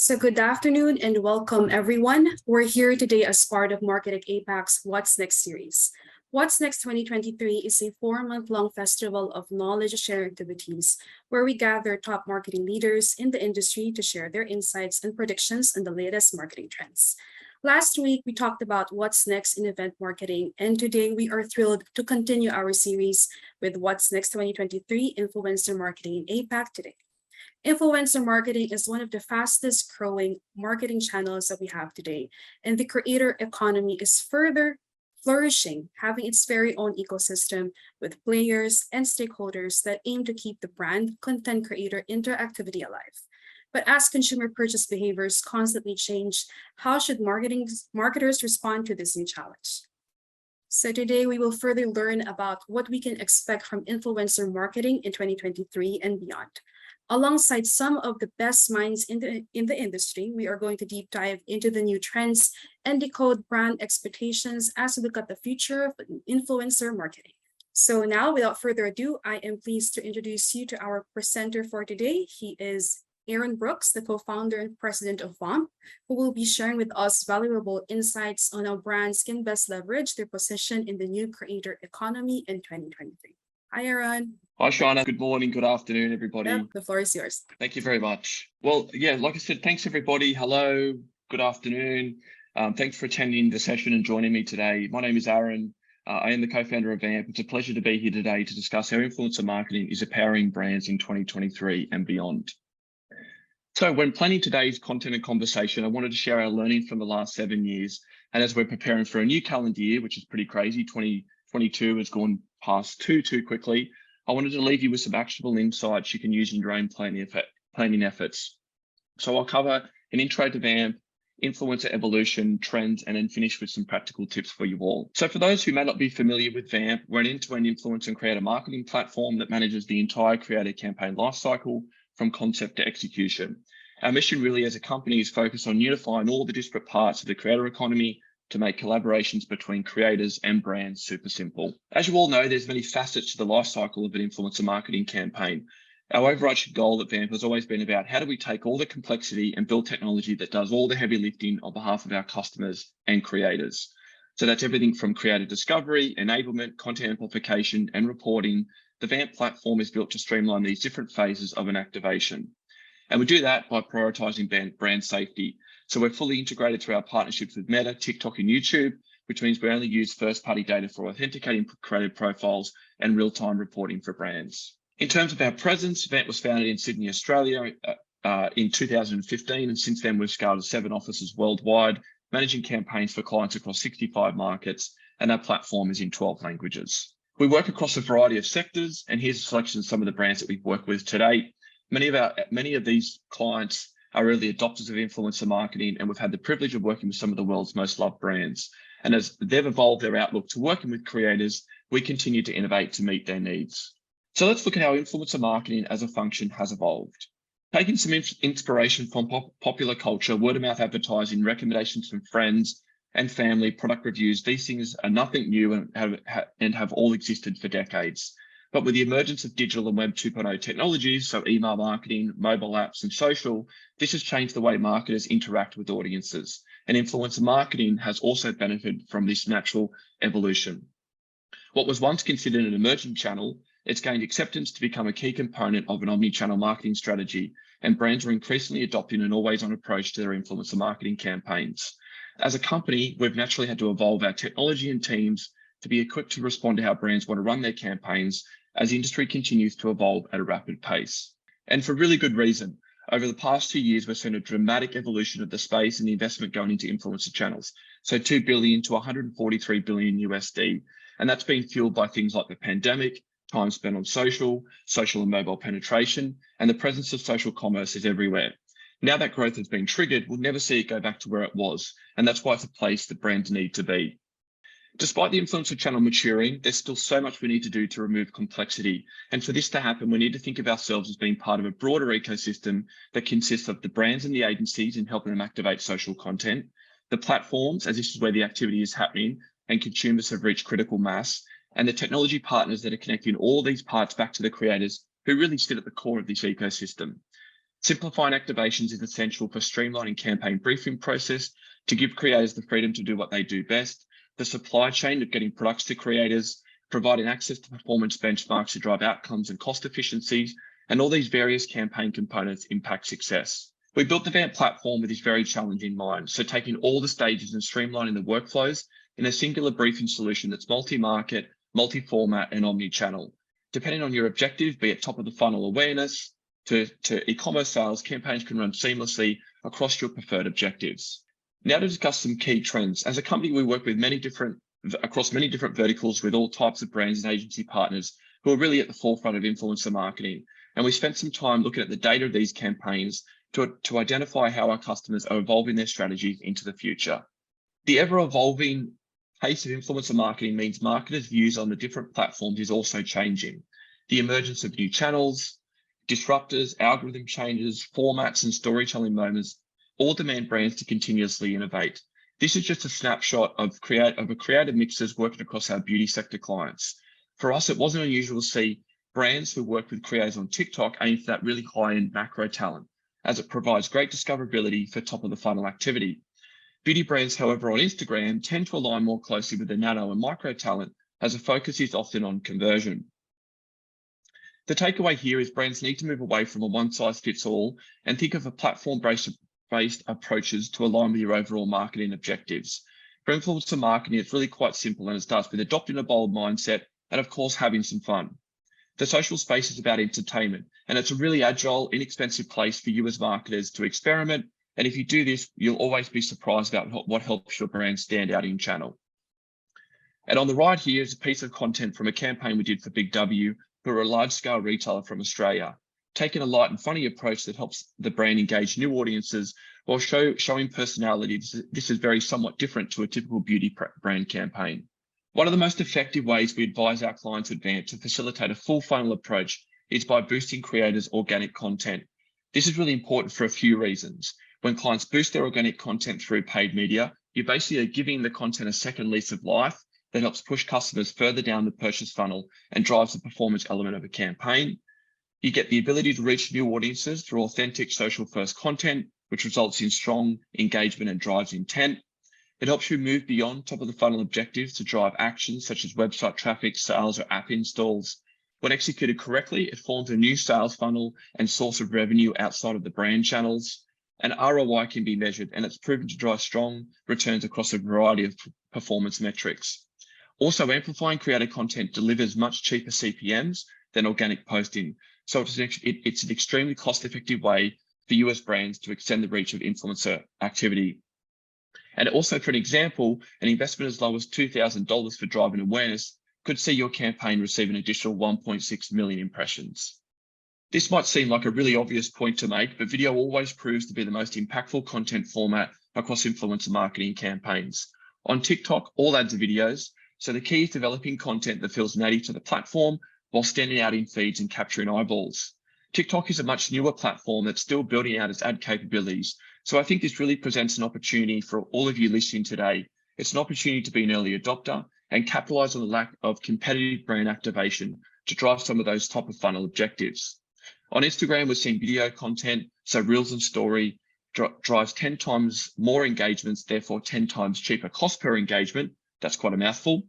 So good afternoon and welcome everyone. We're here today as part of MARKETECH APAC's What's Next series. What's Next 2023 is a 4-month-long festival of knowledge sharing activities where we gather top marketing leaders in the industry to share their insights and predictions on the latest marketing trends. Last week, we talked about what's next in event marketing, and today we are thrilled to continue our series with What's Next 2023 Influencer Marketing in APAC today. Influencer marketing is one of the fastest growing marketing channels that we have today, and the creator economy is further flourishing, having its very own ecosystem with players and stakeholders that aim to keep the brand content creator interactivity alive. But as consumer purchase behaviors constantly change, how should marketers respond to this new challenge? So today we will further learn about what we can expect from influencer marketing in 2023 and beyond. Alongside some of the best minds in the industry, we are going to deep dive into the new trends and decode brand expectations as we look at the future of influencer marketing. So now, without further ado, I am pleased to introduce you to our presenter for today. He is Aaron Brooks, the co-founder and president of Vamp, who will be sharing with us valuable insights on how brands can best leverage their position in the new creator economy in 2023. Hi, Aaron. Hi, Shauna. Good morning, good afternoon, everybody. Yep, the floor is yours. Thank you very much. Well, yeah, like I said, thanks, everybody. Hello, good afternoon. Thanks for attending the session and joining me today. My name is Aaron. I am the co-founder of Vamp. It's a pleasure to be here today to discuss how influencer marketing is empowering brands in 2023 and beyond. So when planning today's content and conversation, I wanted to share our learning from the last 7 years. And as we're preparing for a new calendar year, which is pretty crazy, 2022 has gone past too quickly, I wanted to leave you with some actionable insights you can use in your own planning efforts. So I'll cover an intro to Vamp, influencer evolution, trends, and then finish with some practical tips for you all. So for those who may not be familiar with Vamp, we're an end-to-end influencer and creator marketing platform that manages the entire creator campaign lifecycle from concept to execution. Our mission really as a company is focused on unifying all the disparate parts of the creator economy to make collaborations between creators and brands super simple. As you all know, there's many facets to the life cycle of an influencer marketing campaign. Our overarching goal at Vamp has always been about how do we take all the complexity and build technology that does all the heavy lifting on behalf of our customers and creators. So that's everything from creator discovery, enablement, content amplification, and reporting. The Vamp platform is built to streamline these different phases of an activation. And we do that by prioritizing brand safety. So we're fully integrated through our partnerships with Meta, TikTok, and YouTube, which means we only use first-party data for authenticating creative profiles and real-time reporting for brands. In terms of our presence, Vamp was founded in Sydney, Australia in 2015, and since then we've scaled to 7 offices worldwide, managing campaigns for clients across 65 markets, and our platform is in 12 languages. We work across a variety of sectors, and here's a selection of some of the brands that we've worked with to date. Many of these clients are early adopters of influencer marketing, and we've had the privilege of working with some of the world's most loved brands. And as they've evolved their outlook to working with creators, we continue to innovate to meet their needs. So let's look at how influencer marketing as a function has evolved. Taking some inspiration from popular culture, word-of-mouth advertising, recommendations from friends and family, product reviews, these things are nothing new and have all existed for decades. But with the emergence of digital and Web 2.0 technologies, so email marketing, mobile apps, and social, this has changed the way marketers interact with audiences. And influencer marketing has also benefited from this natural evolution. What was once considered an emerging channel, it's gained acceptance to become a key component of an omni-channel marketing strategy, and brands are increasingly adopting an always-on approach to their influencer marketing campaigns. As a company, we've naturally had to evolve our technology and teams to be equipped to respond to how brands want to run their campaigns as the industry continues to evolve at a rapid pace. And for really good reason. Over the past 2 years, we've seen a dramatic evolution of the space and the investment going into influencer channels. So $2 billion to $143 billion USD. And that's been fueled by things like the pandemic, time spent on social and mobile penetration, and the presence of social commerce is everywhere. Now that growth has been triggered, we'll never see it go back to where it was. And that's why it's a place that brands need to be. Despite the influencer channel maturing, there's still so much we need to do to remove complexity. And for this to happen, we need to think of ourselves as being part of a broader ecosystem that consists of the brands and the agencies in helping them activate social content, the platforms, as this is where the activity is happening, and consumers have reached critical mass, and the technology partners that are connecting all these parts back to the creators who really sit at the core of this ecosystem. Simplifying activations is essential for streamlining campaign briefing process to give creators the freedom to do what they do best, the supply chain of getting products to creators, providing access to performance benchmarks to drive outcomes and cost efficiencies, and all these various campaign components impact success. We built the Vamp platform with this very challenge in mind, so taking all the stages and streamlining the workflows in a singular briefing solution that's multi-market, multi-format, and omni-channel. Depending on your objective, be it top of the funnel awareness to e-commerce sales, campaigns can run seamlessly across your preferred objectives. Now to discuss some key trends. As a company, we work with across many different verticals with all types of brands and agency partners who are really at the forefront of influencer marketing. And we spent some time looking at the data of these campaigns to identify how our customers are evolving their strategies into the future. The ever-evolving pace of influencer marketing means marketers' views on the different platforms is also changing. The emergence of new channels, disruptors, algorithm changes, formats, and storytelling moments all demand brands to continuously innovate. This is just a snapshot of a creative mixers working across our beauty sector clients. For us, it wasn't unusual to see brands who work with creators on TikTok aim for that really high-end macro talent, as it provides great discoverability for top-of-the-funnel activity. Beauty brands, however, on Instagram tend to align more closely with the nano and micro talent, as the focus is often on conversion. The takeaway here is brands need to move away from a one-size-fits-all and think of a platform-based approaches to align with your overall marketing objectives. For influencer marketing, it's really quite simple, and it starts with adopting a bold mindset and, of course, having some fun. The social space is about entertainment, and it's a really agile, inexpensive place for you as marketers to experiment. And if you do this, you'll always be surprised about what helps your brand stand out in channel. And on the right here is a piece of content from a campaign we did for Big W, who are a large-scale retailer from Australia, taking a light and funny approach that helps the brand engage new audiences while showing personality. This is very somewhat different to a typical beauty brand campaign. One of the most effective ways we advise our clients at Vamp to facilitate a full funnel approach is by boosting creators' organic content. This is really important for a few reasons. When clients boost their organic content through paid media, you basically are giving the content a second lease of life that helps push customers further down the purchase funnel and drives the performance element of a campaign. You get the ability to reach new audiences through authentic social-first content, which results in strong engagement and drives intent. It helps you move beyond top-of-the-funnel objectives to drive actions such as website traffic, sales, or app installs. When executed correctly, it forms a new sales funnel and source of revenue outside of the brand channels. And ROI can be measured, and it's proven to drive strong returns across a variety of performance metrics. Also, amplifying creator content delivers much cheaper CPMs than organic posting. So it's an extremely cost-effective way for US brands to extend the reach of influencer activity. And also, for an example, an investment as low as $2,000 for driving awareness could see your campaign receive an additional 1.6 million impressions. This might seem like a really obvious point to make, but video always proves to be the most impactful content format across influencer marketing campaigns. On TikTok, all ads are videos, so the key is developing content that feels native to the platform while standing out in feeds and capturing eyeballs. TikTok is a much newer platform that's still building out its ad capabilities, so I think this really presents an opportunity for all of you listening today. It's an opportunity to be an early adopter and capitalize on the lack of competitive brand activation to drive some of those top of funnel objectives. On Instagram, we're seeing video content, so Reels and Story drives 10 times more engagements, therefore 10 times cheaper cost per engagement. That's quite a mouthful.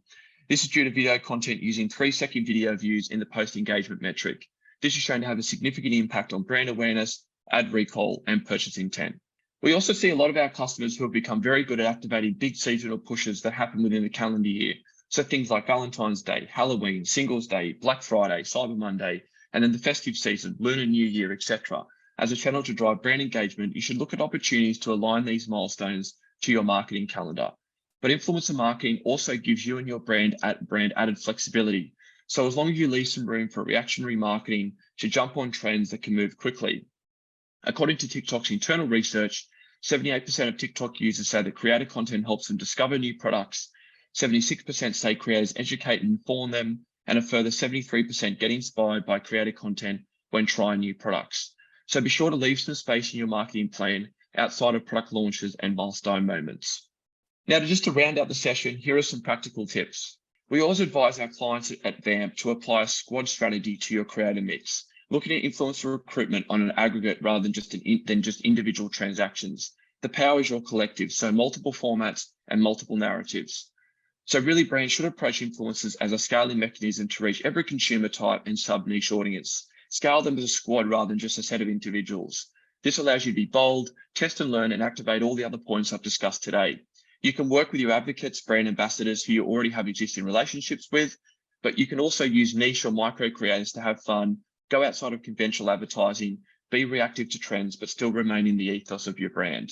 This is due to video content using 3-second video views in the post engagement metric. This is shown to have a significant impact on brand awareness, ad recall, and purchase intent. We also see a lot of our customers who have become very good at activating big seasonal pushes that happen within the calendar year. So things like Valentine's Day, Halloween, Singles Day, Black Friday, Cyber Monday, and then the festive season, Lunar New Year, etc. As a channel to drive brand engagement, you should look at opportunities to align these milestones to your marketing calendar. But influencer marketing also gives you and your brand added flexibility. So as long as you leave some room for reactionary marketing to jump on trends that can move quickly. According to TikTok's internal research, 78% of TikTok users say that creator content helps them discover new products. 76% say creators educate and inform them, and a further 73% get inspired by creator content when trying new products. So be sure to leave some space in your marketing plan outside of product launches and milestone moments. Now, just to round out the session, here are some practical tips. We always advise our clients at Vamp to apply a squad strategy to your creator mix. looking at influencer recruitment on an aggregate rather than just individual transactions. The power is your collective, so multiple formats and multiple narratives. So really, brands should approach influencers as a scaling mechanism to reach every consumer type and sub-niche audience. Scale them as a squad rather than just a set of individuals. This allows you to be bold, test and learn, and activate all the other points I've discussed today. You can work with your advocates, brand ambassadors who you already have existing relationships with, but you can also use niche or micro creators to have fun, go outside of conventional advertising, be reactive to trends, but still remain in the ethos of your brand.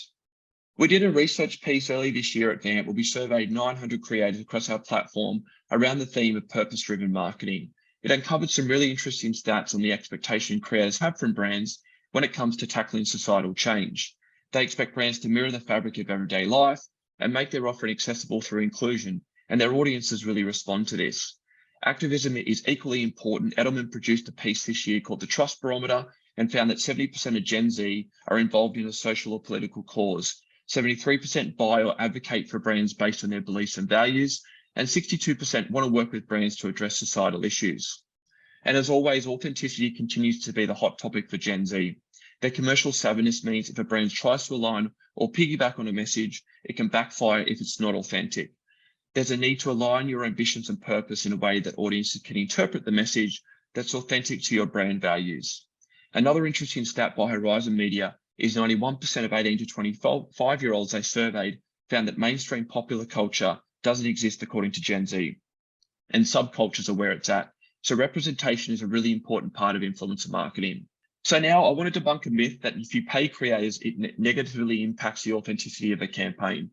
We did a research piece early this year at Vamp where we surveyed 900 creators across our platform around the theme of purpose-driven marketing. It uncovered some really interesting stats on the expectation creators have from brands when it comes to tackling societal change. They expect brands to mirror the fabric of everyday life and make their offering accessible through inclusion, and their audiences really respond to this. Activism is equally important. Edelman produced a piece this year called The Trust Barometer and found that 70% of Gen Z are involved in a social or political cause. 73% buy or advocate for brands based on their beliefs and values, and 62% want to work with brands to address societal issues. And as always, authenticity continues to be the hot topic for Gen Z. Their commercial savviness means if a brand tries to align or piggyback on a message, it can backfire if it's not authentic. There's a need to align your ambitions and purpose in a way that audiences can interpret the message that's authentic to your brand values. Another interesting stat by Horizon Media is 91% of 18 to 25-year-olds they surveyed found that mainstream popular culture doesn't exist according to Gen Z, and subcultures are where it's at. So representation is a really important part of influencer marketing. So now I want to debunk a myth that if you pay creators, it negatively impacts the authenticity of a campaign.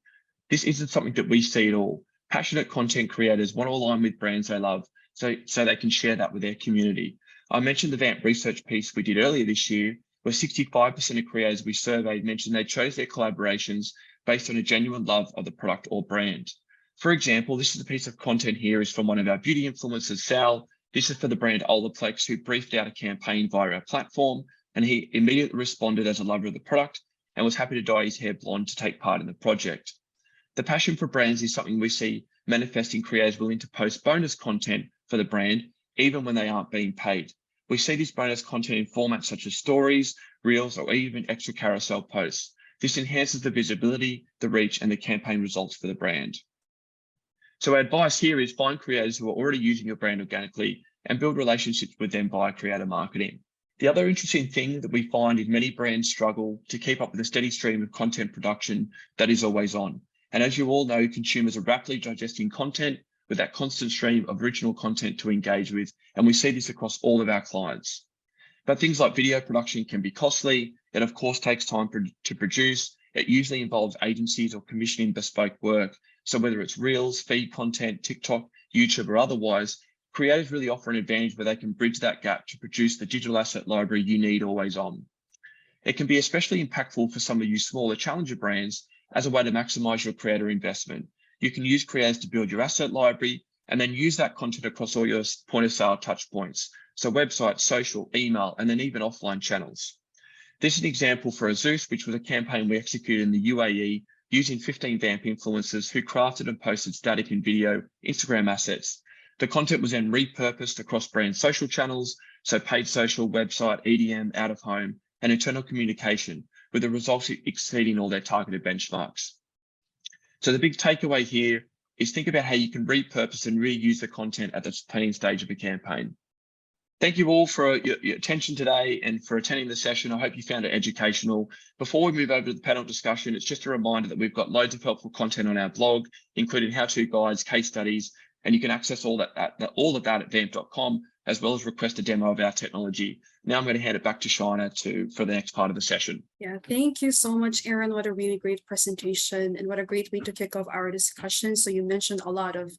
This isn't something that we see at all. Passionate content creators want to align with brands they love so they can share that with their community. I mentioned the Vamp research piece we did earlier this year, where 65% of creators we surveyed mentioned they chose their collaborations based on a genuine love of the product or brand. For example, this is a piece of content here is from one of our beauty influencers, Sal. This is for the brand Olaplex, who briefed out a campaign via our platform, and he immediately responded as a lover of the product and was happy to dye his hair blonde to take part in the project. The passion for brands is something we see manifesting creators willing to post bonus content for the brand, even when they aren't being paid. We see this bonus content in formats such as stories, reels, or even extra carousel posts. This enhances the visibility, the reach, and the campaign results for the brand. So our advice here is find creators who are already using your brand organically and build relationships with them via creator marketing. The other interesting thing that we find is many brands struggle to keep up with a steady stream of content production that is always on. And as you all know, consumers are rapidly digesting content with that constant stream of original content to engage with, and we see this across all of our clients. But things like video production can be costly. It of course takes time to produce. It usually involves agencies or commissioning bespoke work. So whether it's Reels, feed content, TikTok, YouTube, or otherwise, creators really offer an advantage where they can bridge that gap to produce the digital asset library you need always on. It can be especially impactful for some of you smaller challenger brands as a way to maximize your creator investment. You can use creators to build your asset library and then use that content across all your point of sale touch points. So website, social, email, and then even offline channels. This is an example for Azus, which was a campaign we executed in the UAE using 15 Vamp influencers who crafted and posted static and video Instagram assets. The content was then repurposed across brand social channels, so paid social, website, EDM, out of home, and internal communication, with the results exceeding all their targeted benchmarks. So the big takeaway here is think about how you can repurpose and reuse the content at the planning stage of a campaign. Thank you all for your attention today and for attending the session. I hope you found it educational. Before we move over to the panel discussion, it's just a reminder that we've got loads of helpful content on our blog, including how-to guides, case studies, and you can access all of that at vamp.com, as well as request a demo of our technology. Now I'm going to hand it back to Shaina for the next part of the session. Yeah, thank you so much, Aaron. What a really great presentation and what a great way to kick off our discussion. So you mentioned a lot of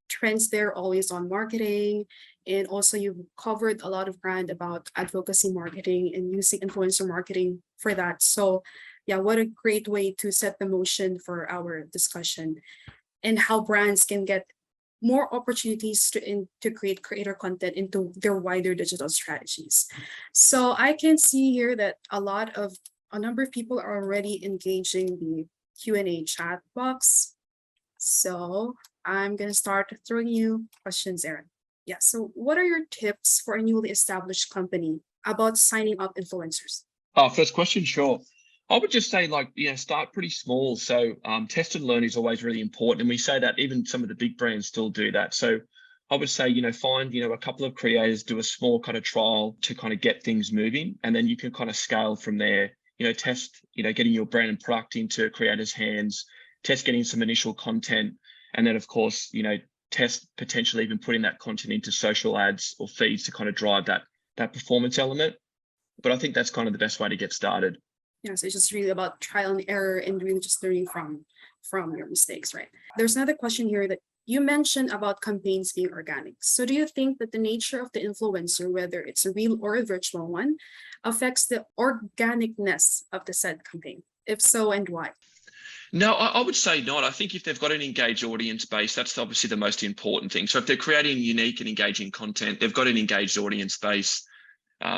trends there, always on marketing, and also you covered a lot of ground about advocacy marketing and using influencer marketing for that. So yeah, what a great way to set the motion for our discussion and how brands can get more opportunities to integrate creator content into their wider digital strategies. So I can see here that a number of people are already engaging the Q&A chat box. So I'm going to start throwing you questions, Aaron. Yeah, so what are your tips for a newly established company about signing up influencers? First question, sure. I would just say, like, start pretty small. So test and learn is always really important. And we say that even some of the big brands still do that. So I would say, find, a couple of creators, do a small kind of trial to kind of get things moving. And then you can kind of scale from there, test, getting your brand and product into creators' hands, test getting some initial content. And then, of course, test potentially even putting that content into social ads or feeds to kind of drive that performance element. But I think that's kind of the best way to get started. Yeah, so it's just really about trial and error and really just learning from your mistakes, right? There's another question here that you mentioned about campaigns being organic. So do you think that the nature of the influencer, whether it's a real or a virtual one, affects the organicness of the said campaign? If so, and why? No, I would say not. I think if they've got an engaged audience base, that's obviously the most important thing. So if they're creating unique and engaging content, they've got an engaged audience base,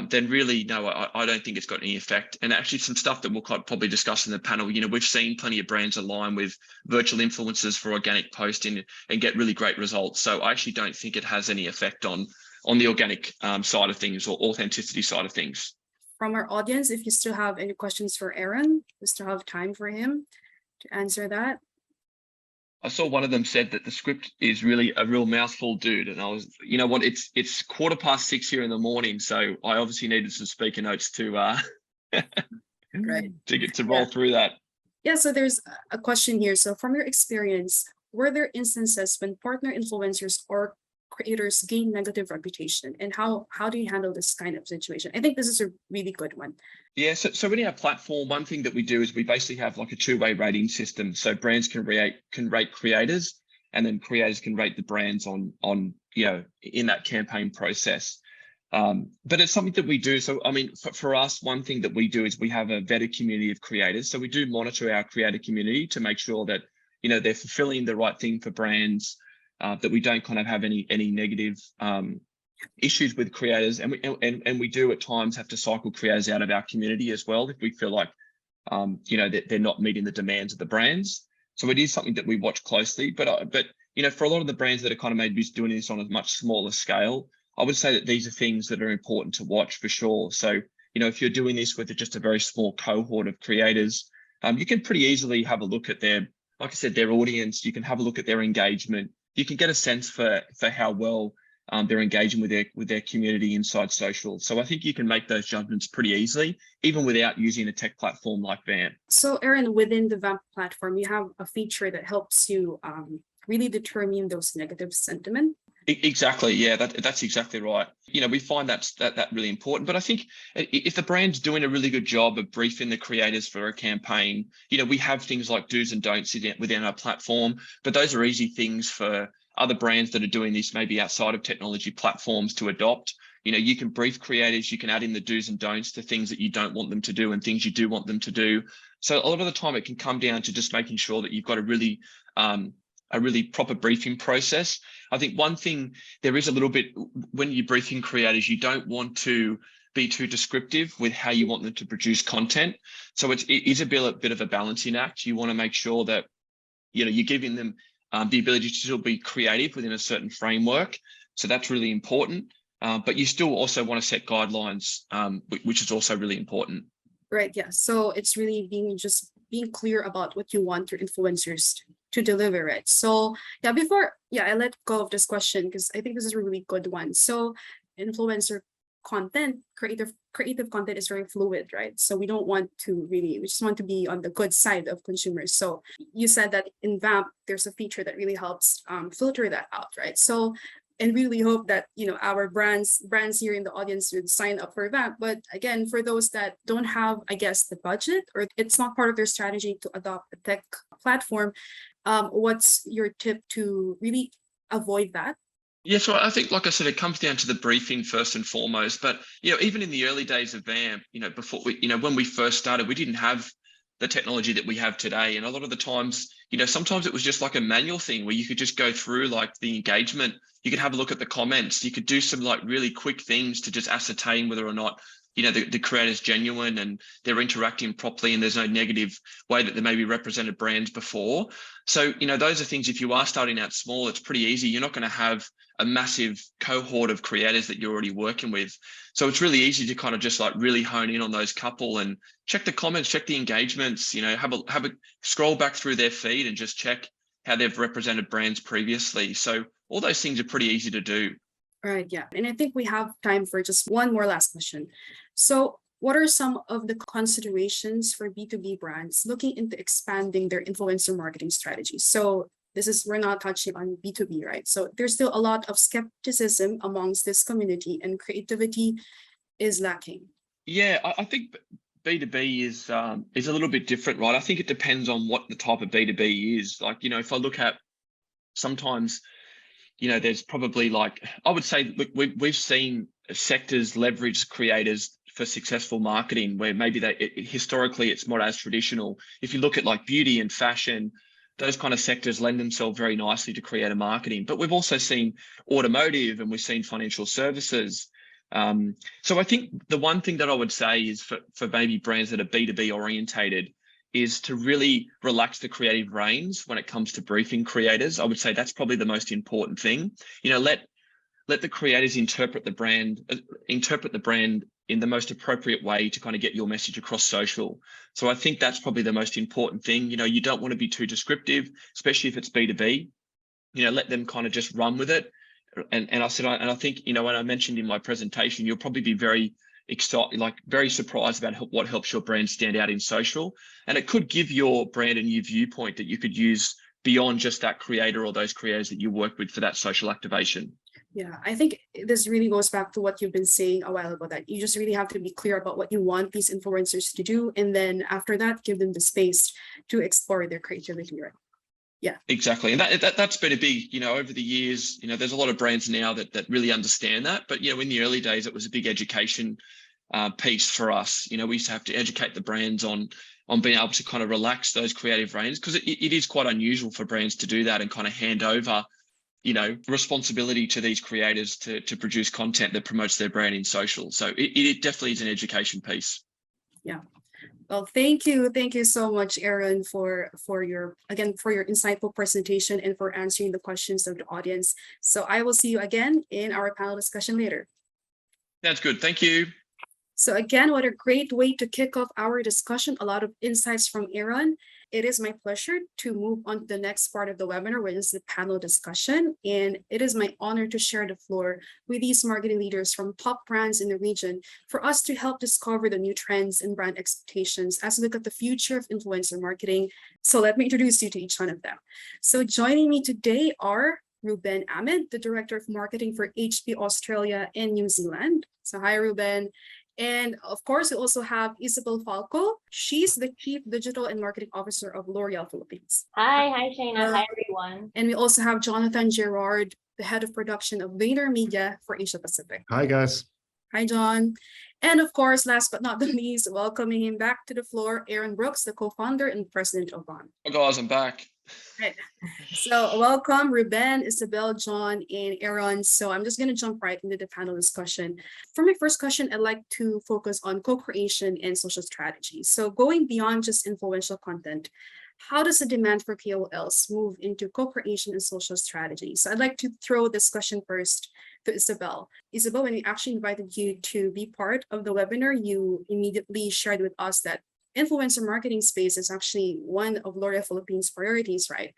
then really, no, I don't think it's got any effect. And actually some stuff that we'll probably discuss in the panel, we've seen plenty of brands align with virtual influencers for organic posting and get really great results. So I actually don't think it has any effect on the organic side of things or authenticity side of things. From our audience, if you still have any questions for Aaron, we still have time for him to answer that. I saw one of them said that the script is really a real mouthful, dude. And I was, you know what, it's 6:15 here in the morning. So I obviously needed some speaker notes to Right. to get to roll through that. Yeah, so there's a question here. So from your experience, were there instances when partner influencers or creators gain negative reputation, and how do you handle this kind of situation? I think this is a really good one. Yeah, so in our platform, one thing that we do is we basically have like a two-way rating system. So brands can rate creators, and then creators can rate the brands on in that campaign process. But it's something that we do. So I mean, for us, one thing that we do is we have a vetted community of creators. So we do monitor our creator community to make sure that they're fulfilling the right thing for brands. That we don't kind of have any negative issues with creators, and we do at times have to cycle creators out of our community as well if we feel like that they're not meeting the demands of the brands. So it is something that we watch closely. But for a lot of the brands that are kind of maybe doing this on a much smaller scale, I would say that these are things that are important to watch for sure. So if you're doing this with just a very small cohort of creators, you can pretty easily have a look at their audience. You can have a look at their engagement. You can get a sense for how well they're engaging with their community inside social. So I think you can make those judgments pretty easily, even without using a tech platform like Vamp. So Aaron, within the Vamp platform, you have a feature that helps you really determine those negative sentiment. Exactly. Yeah, that's exactly right. We find that really important. But I think if the brand's doing a really good job of briefing the creators for a campaign, we have things like do's and don'ts within our platform, but those are easy things for other brands that are doing this maybe outside of technology platforms to adopt. You can brief creators, you can add in the do's and don'ts to things that you don't want them to do and things you do want them to do. So a lot of the time it can come down to just making sure that you've got a really proper briefing process. I think one thing there is a little bit when you're briefing creators, you don't want to be too descriptive with how you want them to produce content. So it is a bit of a balancing act. You want to make sure that you're giving them the ability to still be creative within a certain framework. So that's really important. But you still also want to set guidelines, which is also really important. Right. Yeah. So it's really being clear about what you want your influencers to deliver it. So yeah, I let go of this question because I think this is a really good one. So influencer content, creative content is very fluid, right? So we just want to be on the good side of consumers. So you said that in Vamp, there's a feature that really helps filter that out, right? So, and we really hope that our brands here in the audience would sign up for Vamp. But again, for those that don't have, I guess, the budget or it's not part of their strategy to adopt a tech platform, what's your tip to really avoid that? Yeah, so I think, like I said, it comes down to the briefing first and foremost. But even in the early days of Vamp, before when we first started, we didn't have the technology that we have today. And a lot of the times, sometimes it was just like a manual thing where you could just go through like the engagement. You could have a look at the comments. You could do some like really quick things to just ascertain whether or not the creator's genuine and they're interacting properly and there's no negative way that they maybe represented brands before. So, those are things, if you are starting out small, it's pretty easy. You're not going to have a massive cohort of creators that you're already working with. So it's really easy to kind of just like really hone in on those couple and check the comments, check the engagements, have a scroll back through their feed and just check how they've represented brands previously. So all those things are pretty easy to do. Right, yeah. And I think we have time for just one more last question. So what are some of the considerations for B2B brands looking into expanding their influencer marketing strategies? So we're not touching on B2B, right? So there's still a lot of skepticism amongst this community and creativity is lacking. Yeah, I think B2B is a little bit different, right? I think it depends on what the type of B2B is. Like, if I look at sometimes, there's probably I would say, look, we've seen sectors leverage creators for successful marketing where maybe historically it's not as traditional. If you look at like beauty and fashion, those kind of sectors lend themselves very nicely to creator marketing. But we've also seen automotive and we've seen financial services. So I think the one thing that I would say is for maybe brands that are B2B orientated is to really relax the creative reins when it comes to briefing creators. I would say that's probably the most important thing. Let the creators interpret the brand in the most appropriate way to kind of get your message across social. So I think that's probably the most important thing. You don't want to be too descriptive, especially if it's B2B. Let them kind of just run with it. And I think, when I mentioned in my presentation, you'll probably be very excited, very surprised about what helps your brand stand out in social. And it could give your brand a new viewpoint that you could use beyond just that creator or those creators that you work with for that social activation. Yeah, I think this really goes back to what you've been saying a while ago, that you just really have to be clear about what you want these influencers to do. And then after that, give them the space to explore their creativity, right? Yeah, exactly. And that's been a big, over the years, there's a lot of brands now that really understand that. But, in the early days, it was a big education piece for us. We used to have to educate the brands on being able to kind of relax those creative reins, because it is quite unusual for brands to do that and kind of hand over, responsibility to these creators to produce content that promotes their brand in social. So it definitely is an education piece. Yeah. Well, thank you so much, Aaron, for your insightful presentation and for answering the questions of the audience. So I will see you again in our panel discussion later. That's good. Thank you. So again, what a great way to kick off our discussion. A lot of insights from Aaron. It is my pleasure to move on to the next part of the webinar, which is the panel discussion. And it is my honor to share the floor with these marketing leaders from top brands in the region for us to help discover the new trends and brand expectations as we look at the future of influencer marketing. So let me introduce you to each one of them. So joining me today are Ruben Ahmed, the Director of Marketing for HP Australia and New Zealand. So hi, Ruben. And of course, we also have Isabel Falco. She's the Chief Digital and Marketing Officer of L'Oreal Philippines. Hi Shayna. Hi, everyone. And we also have Jonathan Gerard, the Head of Production of VaynerMedia for Asia Pacific. Hi, guys. Hi, John. And of course, last but not the least, welcoming him back to the floor, Aaron Brooks, the co-founder and president of Vamp. Oh, guys, I'm back. Right. So welcome, Ruben, Isabel, John, and Aaron. So I'm just going to jump right into the panel discussion. For my first question, I'd like to focus on co-creation and social strategy. So going beyond just influential content, how does the demand for KOLs move into co-creation and social strategy? So I'd like to throw this question first to Isabel. Isabel, when we actually invited you to be part of the webinar, you immediately shared with us that influencer marketing space is actually one of L'Oreal Philippines' priorities, right?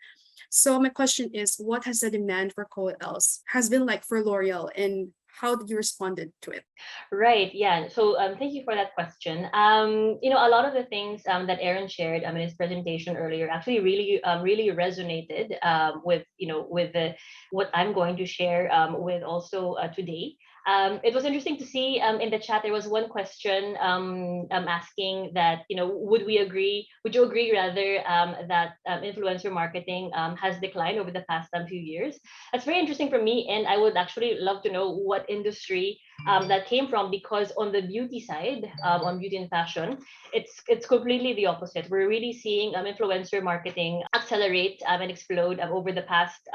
So my question is, what has the demand for KOLs has been like for L'Oreal, and how did you respond to it? Right. Yeah. So thank you for that question. A lot of the things that Aaron shared in his presentation earlier actually really resonated with what I'm going to share with also today. It was interesting to see in the chat there was one question asking that would you agree rather that influencer marketing has declined over the past few years. That's very interesting for me, and I would actually love to know what industry that came from, because on the beauty side, on beauty and fashion, it's completely the opposite. We're really seeing influencer marketing accelerate and explode over the past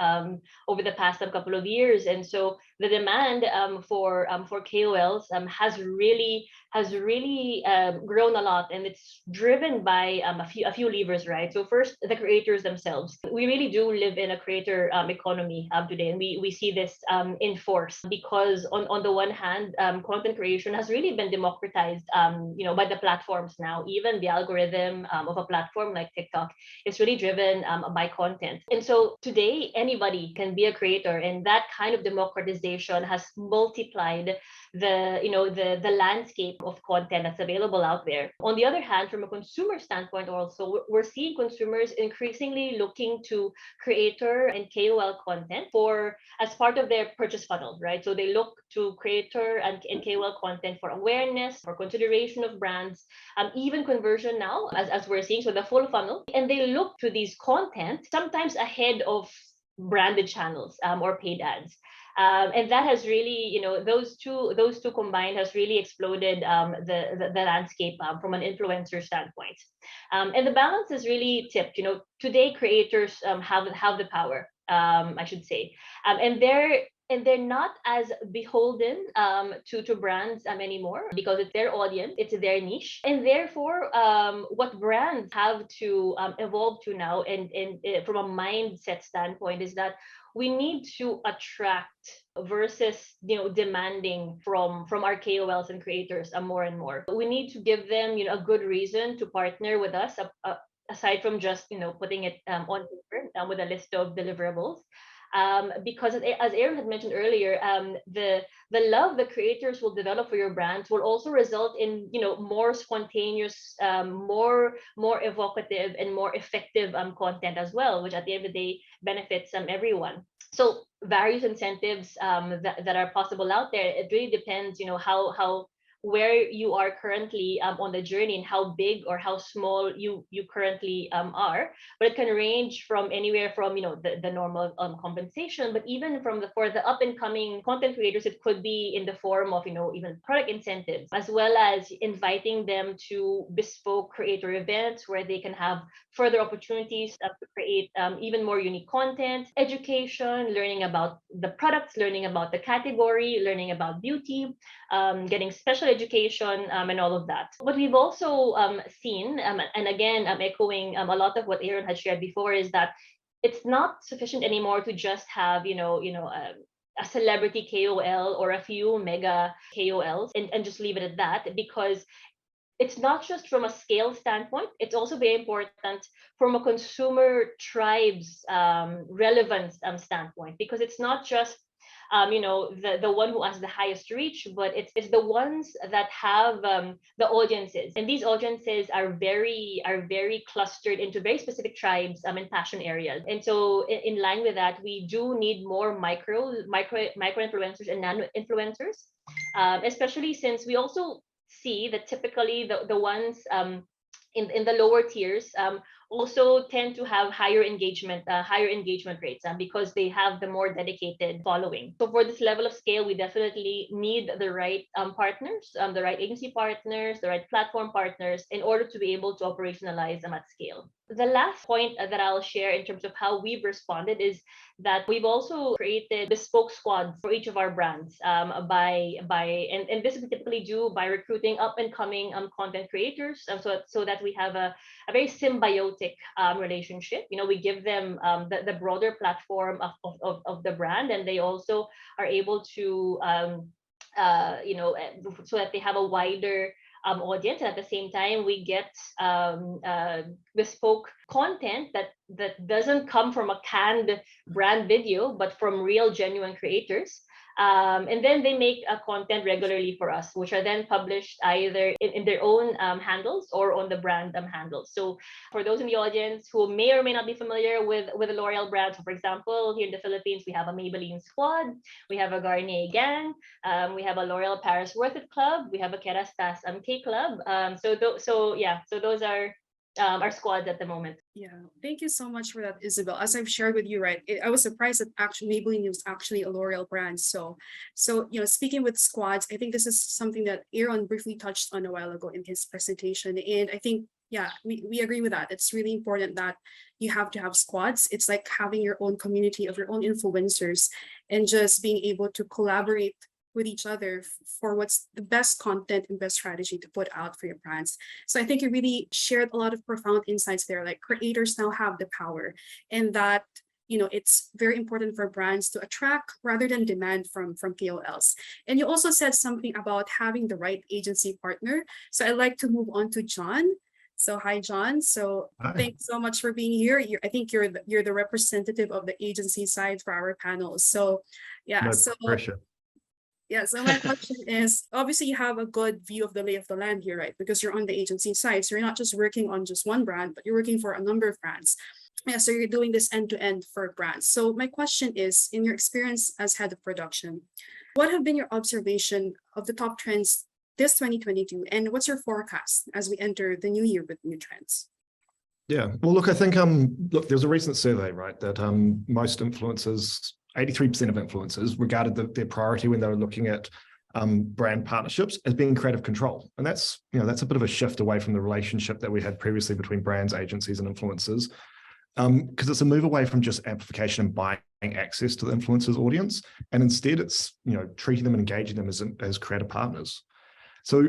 couple of years, and so the demand for KOLs has really grown a lot, and it's driven by a few levers, right? So first, the creators themselves. We really do live in a creator economy today, and we see this in force, because on the one hand, content creation has really been democratized, by the platforms now. Even the algorithm of a platform like TikTok is really driven by content, and so today anybody can be a creator, and that kind of democratization has multiplied the landscape of content that's available out there. On the other hand, from a consumer standpoint, also we're seeing consumers increasingly looking to creator and KOL content for as part of their purchase funnel, right? So they look to creator and KOL content for awareness, for consideration of brands, even conversion now, as we're seeing, so the full funnel, and they look to these content sometimes ahead of branded channels or paid ads. And that has really, those two combined has really exploded the landscape from an influencer standpoint. And the balance is really tipped. Today creators have the power, I should say, and they're not as beholden to brands anymore, because it's their audience, it's their niche, and therefore what brands have to evolve to now, and from a mindset standpoint, is that we need to attract versus demanding from our KOLs and creators more and more. We need to give them a good reason to partner with us, aside from just putting it on paper with a list of deliverables. Because as Aaron had mentioned earlier, the love the creators will develop for your brands will also result in more spontaneous, more evocative, and more effective content as well, which at the end of the day benefits everyone. So various incentives that are possible out there. It really depends, how where you are currently on the journey, and how big or how small you currently are. But it can range from anywhere from the normal compensation, but even for the up and coming content creators, it could be in the form of even product incentives, as well as inviting them to bespoke creator events where they can have further opportunities to create even more unique content, education, learning about the products, learning about the category, learning about beauty, getting special education, and all of that. What we've also seen, and again, echoing a lot of what Aaron had shared before, is that it's not sufficient anymore to just have a celebrity KOL or a few mega KOLs and just leave it at that, because it's not just from a scale standpoint, it's also very important from a consumer tribe's relevance standpoint, because it's not just the one who has the highest reach, but it's the ones that have the audiences, and these audiences are very clustered into very specific tribes and passion areas. And so in line with that, we do need more micro influencers and nano influencers, especially since we also see that typically the ones in the lower tiers also tend to have higher engagement rates, because they have the more dedicated following. So for this level of scale, we definitely need the right partners, the right agency partners, the right platform partners, in order to be able to operationalize them at scale. The last point that I'll share in terms of how we've responded is that we've also created bespoke squads for each of our brands, and this we typically do by recruiting up and coming content creators, so that we have a very symbiotic relationship. We give them the broader platform of the brand, and they also are able to so that they have a wider audience. And at the same time, we get bespoke content that doesn't come from a canned brand video, but from real genuine creators. And then they make a content regularly for us, which are then published either in their own handles or on the brand handles. So for those in the audience who may or may not be familiar with the L'Oreal brand, so for example, here in the Philippines, we have a Maybelline squad, we have a Garnier gang, we have a L'Oreal Paris Worth It club, we have a Kerastas K club. So those are our squads at the moment. Yeah, thank you so much for that, Isabel. As I've shared with you, right, I was surprised that actually Maybelline was actually a L'Oreal brand. So speaking with squads, I think this is something that Aaron briefly touched on a while ago in his presentation, and I think yeah, we agree with that. It's really important that you have to have squads. It's like having your own community of your own influencers, and just being able to collaborate with each other for what's the best content and best strategy to put out for your brands. So I think you really shared a lot of profound insights there. Like creators now have the power, and that it's very important for brands to attract rather than demand from KOLs. And you also said something about having the right agency partner. So I'd like to move on to John. So hi, John. So Hi. thanks so much for being here. I think you're the representative of the agency side for our panel. So yeah, No pressure. yeah, so my question is, obviously you have a good view of the lay of the land here, right? Because you're on the agency side. So you're not just working on just one brand, but you're working for a number of brands. Yeah, so you're doing this end to end for brands. So my question is, in your experience as head of production, what have been your observation of the top trends this 2022? And what's your forecast as we enter the new year with new trends? Yeah, well, look, I think, look, there's a recent survey, right, that most influencers, 83% of influencers regarded their priority when they were looking at brand partnerships as being creative control. And that's a bit of a shift away from the relationship that we had previously between brands, agencies, and influencers, because it's a move away from just amplification and buying access to the influencer's audience. And instead it's, treating them and engaging them as creative partners. So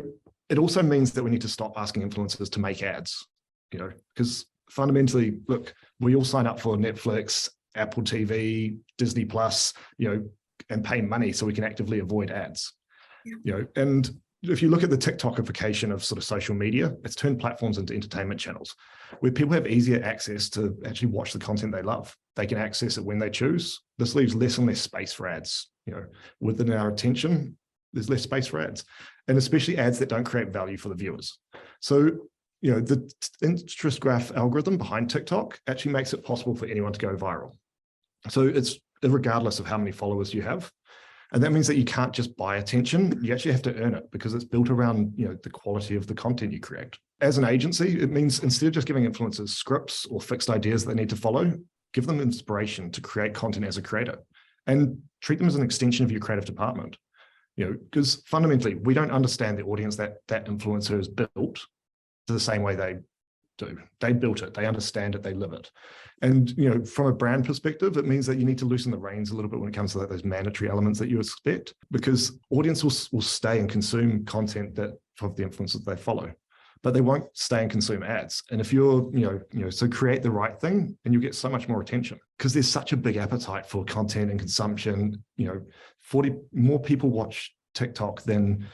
it also means that we need to stop asking influencers to make ads, because fundamentally, look, we all sign up for Netflix, Apple TV, Disney Plus, and pay money so we can actively avoid ads. And if you look at the TikTokification of sort of social media, it's turned platforms into entertainment channels where people have easier access to actually watch the content they love. They can access it when they choose. This leaves less and less space for ads. Within our attention, there's less space for ads, and especially ads that don't create value for the viewers. So, the interest graph algorithm behind TikTok actually makes it possible for anyone to go viral. So it's regardless of how many followers you have. And that means that you can't just buy attention. You actually have to earn it because it's built around, the quality of the content you create. As an agency, it means instead of just giving influencers scripts or fixed ideas they need to follow, give them inspiration to create content as a creator and treat them as an extension of your creative department. Because fundamentally, we don't understand the audience that influencer has built the same way they do. They built it, they understand it, they live it. And from a brand perspective, it means that you need to loosen the reins a little bit when it comes to those mandatory elements that you expect, because audience will stay and consume content that of the influencers they follow, but they won't stay and consume ads. And if you're, so create the right thing and you get so much more attention, because there's such a big appetite for content and consumption. 40 more people watch TikTok than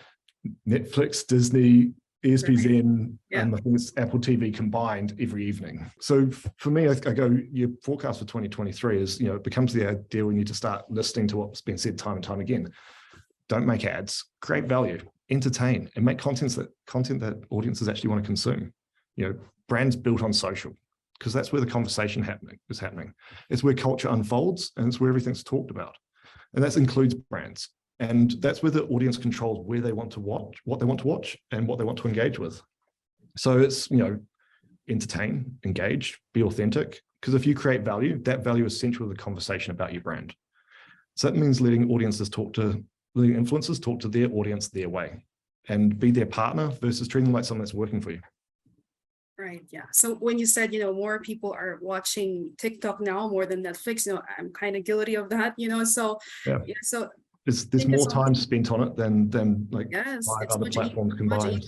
Netflix, Disney, ESPN, and I think it's Apple TV combined every evening. So for me, I go, your forecast for 2023 is, it becomes the idea we need to start listening to what's been said time and time again. Don't make ads, create value, entertain, and make content that audiences actually want to consume. Brands built on social, because that's where the conversation is happening. It's where culture unfolds, and it's where everything's talked about. And that includes brands. And that's where the audience controls where they want to watch, what they want to watch, and what they want to engage with. So it's, entertain, engage, be authentic. Because if you create value, that value is central to the conversation about your brand. So that means letting influencers talk to their audience their way and be their partner versus treating them like someone that's working for you. Right. Yeah. So when you said, more people are watching TikTok now more than Netflix, I'm kind of guilty of that, So, so there's more time spent on it than like yes, 5 it's other platforms combined.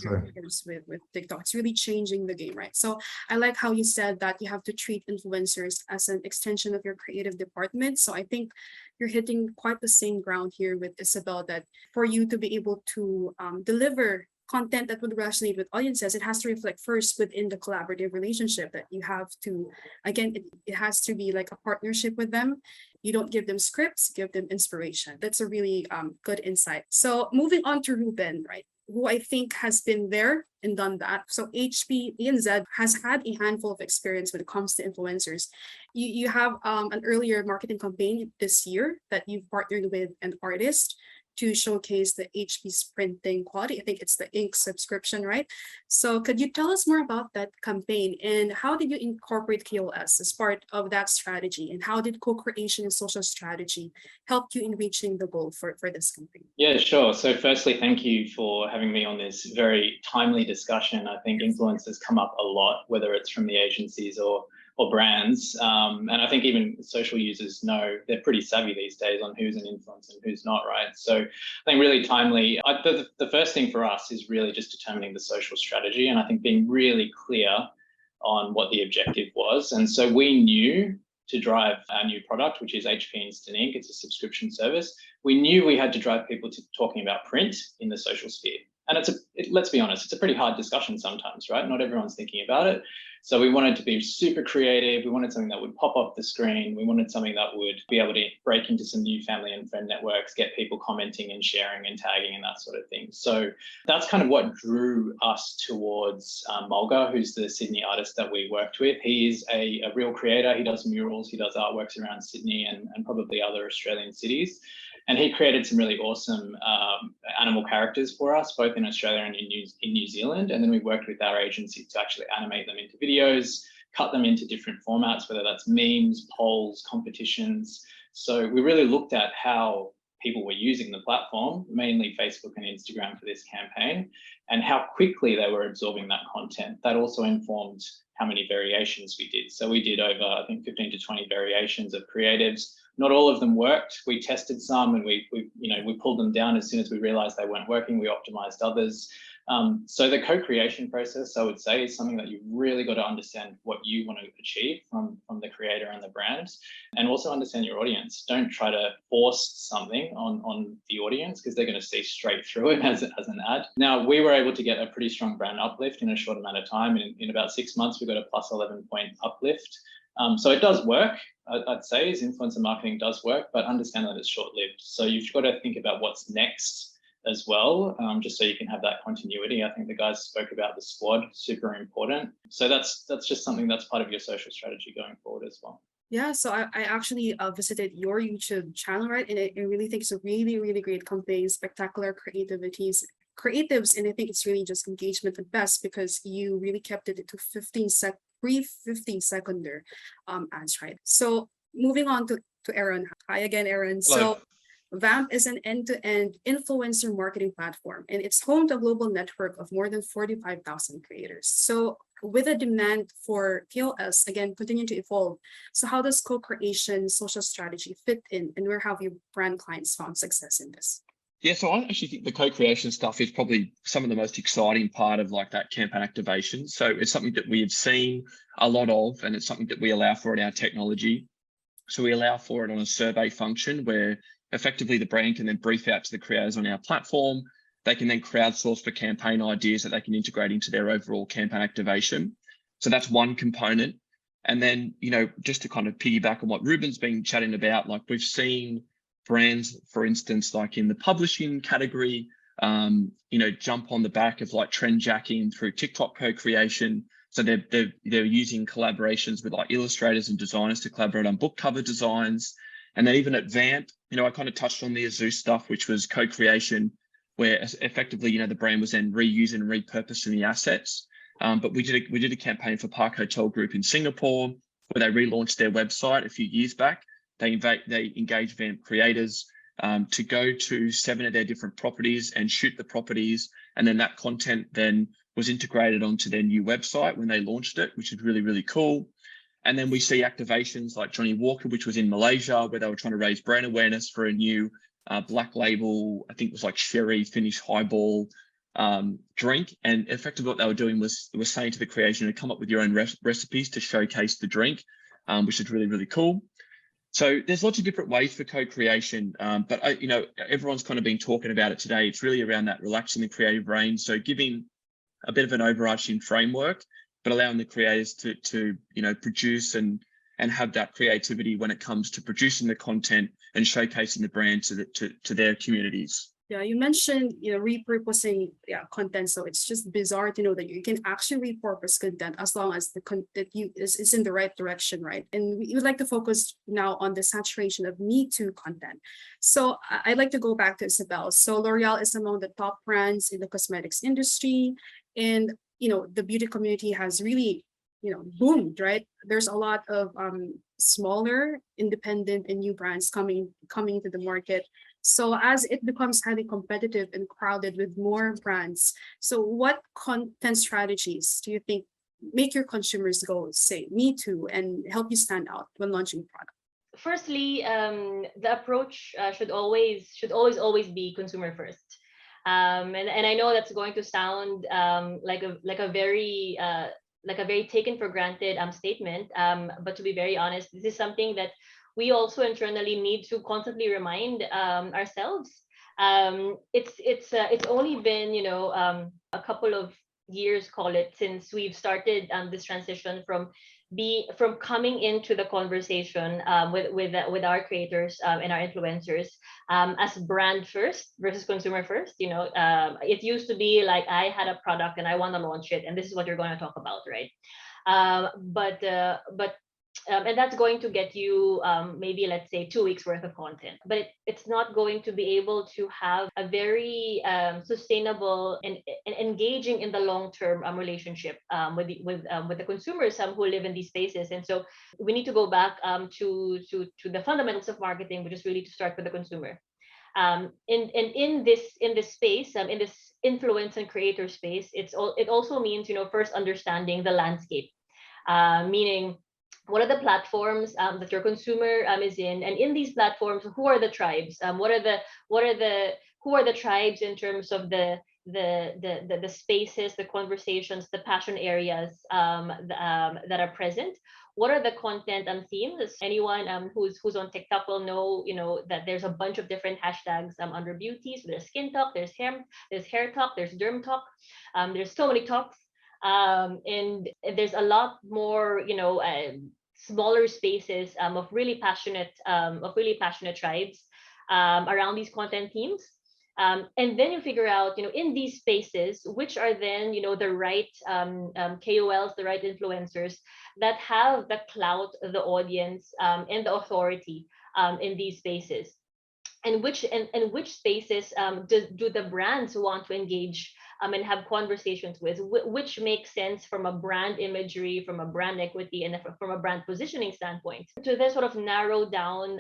With TikTok, it's really changing the game, right? So I like how you said that you have to treat influencers as an extension of your creative department. So I think you're hitting quite the same ground here with Isabel, that for you to be able to deliver content that would resonate with audiences, it has to reflect first within the collaborative relationship that you have to, again, it has to be like a partnership with them. You don't give them scripts, give them inspiration. That's a really good insight. So moving on to Ruben, right, who I think has been there and done that. So HP ANZ has had a handful of experience when it comes to influencers. You have an earlier marketing campaign this year that you've partnered with an artist to showcase the HP's printing quality. I think it's the ink subscription, right? So could you tell us more about that campaign and how did you incorporate KOLs as part of that strategy? And how did co-creation and social strategy help you in reaching the goal for this campaign? Yeah, sure. So firstly, thank you for having me on this very timely discussion. I think influencers come up a lot, whether it's from the agencies or brands. And I think even social users know they're pretty savvy these days on who's an influencer and who's not, right? So I think really timely. The first thing for us is really just determining the social strategy, and I think being really clear on what the objective was. And so we knew to drive our new product, which is HP Instant Ink, it's a subscription service. We knew we had to drive people to talking about print in the social sphere. And let's be honest, it's a pretty hard discussion sometimes, right? Not everyone's thinking about it. So we wanted to be super creative. We wanted something that would pop off the screen. We wanted something that would be able to break into some new family and friend networks, get people commenting and sharing and tagging and that sort of thing. So that's kind of what drew us towards Mulga, who's the Sydney artist that we worked with. He is a real creator. He does murals, he does artworks around Sydney and probably other Australian cities. And he created some really awesome animal characters for us, both in Australia and in New Zealand. And then we worked with our agency to actually animate them into videos, cut them into different formats, whether that's memes, polls, competitions. So we really looked at how people were using the platform, mainly Facebook and Instagram for this campaign, and how quickly they were absorbing that content. That also informed how many variations we did. So we did over, I think, 15 to 20 variations of creatives. Not all of them worked. We tested some and we pulled them down as soon as we realized they weren't working. We optimized others. So the co-creation process, I would say, is something that you've really got to understand what you want to achieve from the creator and the brand, and also understand your audience. Don't try to force something on the audience because they're going to see straight through it as an ad. Now, we were able to get a pretty strong brand uplift in a short amount of time. In about 6 months, we got a plus 11-point uplift. So it does work, I'd say, is influencer marketing does work, but understand that it's short-lived. So you've got to think about what's next as well, just so you can have that continuity. I think the guys spoke about the squad, super important. So that's just something that's part of your social strategy going forward as well. Yeah, so I actually visited your YouTube channel, right? And I really think it's a really, really great campaign, spectacular creatives, and I think it's really just engagement at best because you really kept it to 15-second ads, right? So moving on to Aaron. Hi again, Aaron. Hello. So Vamp is an end-to-end influencer marketing platform, and it's home to a global network of more than 45,000 creators. So with a demand for KOLs, again, continuing to evolve. So how does co-creation social strategy fit in, and where have your brand clients found success in this? Yeah, so I actually think the co-creation stuff is probably some of the most exciting part of like that campaign activation. So it's something that we have seen a lot of, and it's something that we allow for in our technology. So we allow for it on a survey function where effectively the brand can then brief out to the creators on our platform. They can then crowdsource for campaign ideas that they can integrate into their overall campaign activation. So that's one component. And then, just to kind of piggyback on what Ruben's been chatting about, like we've seen brands, for instance, like in the publishing category, jump on the back of like trend jacking through TikTok co-creation. So they're using collaborations with like illustrators and designers to collaborate on book cover designs. And then even at Vamp, I kind of touched on the Azul stuff, which was co-creation, where effectively, the brand was then reusing and repurposing the assets. But we did a campaign for Park Hotel Group in Singapore, where they relaunched their website a few years back. They engaged Vamp creators to go to 7 of their different properties and shoot the properties. And then that content then was integrated onto their new website when they launched it, which is really, really cool. And then we see activations like Johnny Walker, which was in Malaysia, where they were trying to raise brand awareness for a new black label, I think it was like sherry finished highball drink. And effectively what they were doing was saying to the creation to come up with your own recipes to showcase the drink, which is really, really cool. So there's lots of different ways for co-creation, but everyone's kind of been talking about it today. It's really around that relaxing the creative reins. So giving a bit of an overarching framework, but allowing the creators to produce and have that creativity when it comes to producing the content and showcasing the brand to their communities. Yeah, you mentioned, repurposing, content. So it's just bizarre to know that you can actually repurpose content as long as the content is in the right direction, right? And we would like to focus now on the saturation of Me Too content. So I'd like to go back to Isabel. So L'Oreal is among the top brands in the cosmetics industry, and the beauty community has really boomed, right? There's a lot of smaller, independent, and new brands coming to the market. So as it becomes highly competitive and crowded with more brands, so what content strategies do you think make your consumers go say Me Too and help you stand out when launching product? Firstly, the approach should always be consumer first. And I know that's going to sound like a very taken for granted statement. But to be very honest, this is something that we also internally need to constantly remind ourselves. It's only been a couple of years, call it, since we've started this transition from coming into the conversation with our creators and our influencers as brand first versus consumer first. It used to be like, I had a product and I want to launch it, and this is what you're going to talk about, right? But and that's going to get you maybe, let's say, 2 weeks worth of content, but it's not going to be able to have a very sustainable and engaging in the long-term relationship with the consumers who live in these spaces. And so we need to go back to the fundamentals of marketing, which is really to start with the consumer. In this space, in this influence and creator space, it also means first understanding the landscape, meaning what are the platforms that your consumer is in, and in these platforms, who are the tribes? Who are the tribes in terms of the spaces, the conversations, the passion areas that are present? What are the content themes? Anyone who's on TikTok will know that there's a bunch of different hashtags under beauty. So there's skin talk, there's hair talk, there's derm talk. There's so many talks. And there's a lot more, smaller spaces of really passionate tribes around these content themes. And then you figure out, in these spaces, which are then, the right KOLs, the right influencers that have the clout, the audience, and the authority in these spaces. And which spaces do the brands want to engage and have conversations with, which makes sense from a brand imagery, from a brand equity, and from a brand positioning standpoint, to then sort of narrow down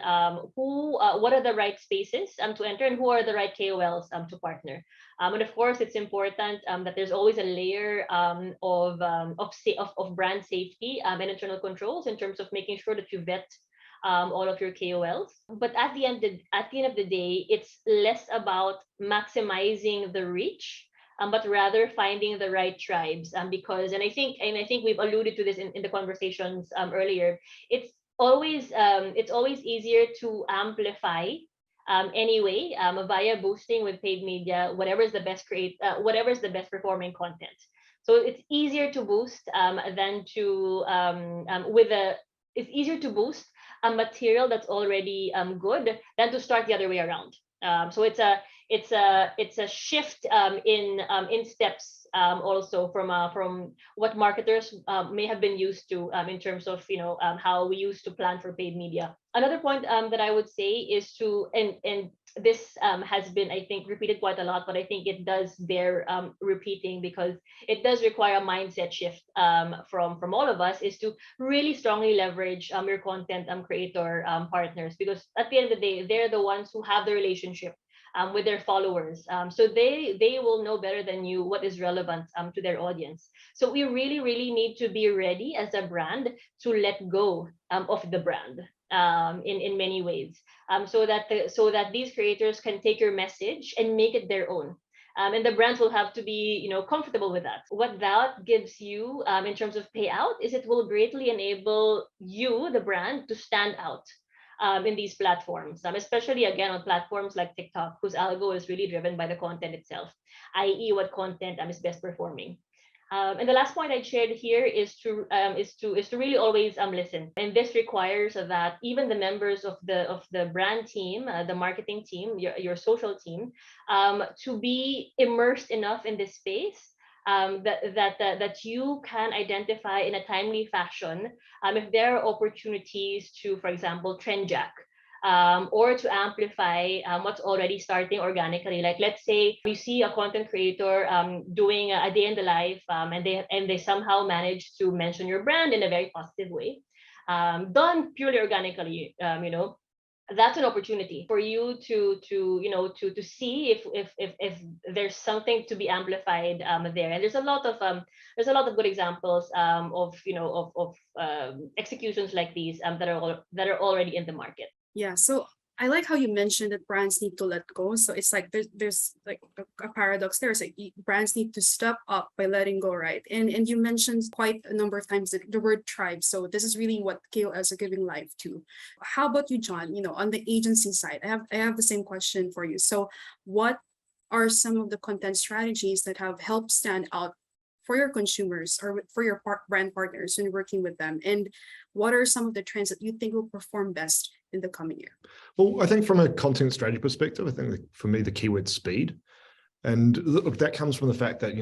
what are the right spaces to enter, and who are the right KOLs to partner. And of course, it's important that there's always a layer of brand safety and internal controls in terms of making sure that you vet all of your KOLs. But at the end of the day, it's less about maximizing the reach, but rather finding the right tribes. Because, and I think we've alluded to this in the conversations earlier. It's always easier to amplify anyway via boosting with paid media, whatever's the best performing content. So it's easier to boost than to it's easier to boost a material that's already good than to start the other way around. So it's a shift in steps also from what marketers may have been used to in terms of how we used to plan for paid media. Another point that I would say is to, and this has been, I think, repeated quite a lot, but I think it does bear repeating because it does require a mindset shift from all of us, is to really strongly leverage your content creator partners, because at the end of the day, they're the ones who have the relationship with their followers. So they will know better than you what is relevant to their audience. So we really, really need to be ready as a brand to let go of the brand in many ways, so that these creators can take your message and make it their own. And the brands will have to be comfortable with that. What that gives you in terms of payout is it will greatly enable you, the brand, to stand out in these platforms, especially again on platforms like TikTok, whose algo is really driven by the content itself, i.e. what content is best performing. And the last point I shared here is to really always listen. And this requires that even the members of the brand team, the marketing team, your social team, to be immersed enough in this space that you can identify in a timely fashion if there are opportunities to, for example, trend jack. Or to amplify what's already starting organically. Like, let's say you see a content creator doing a day in the life, and they somehow manage to mention your brand in a very positive way, done purely organically. That's an opportunity for you to see if there's something to be amplified there. And there's a lot of good examples of executions like these that are already in the market. Yeah, so I like how you mentioned that brands need to let go. So it's like there's like a paradox there. It's like brands need to step up by letting go, right? And you mentioned quite a number of times the word tribe. So this is really what KOLs are giving life to. How about you, John? On the agency side, I have the same question for you. So what are some of the content strategies that have helped stand out for your consumers or for your brand partners when working with them? And what are some of the trends that you think will perform best in the coming year? Well, I think from a content strategy perspective, I think for me, the keyword speed. And look, that comes from the fact that,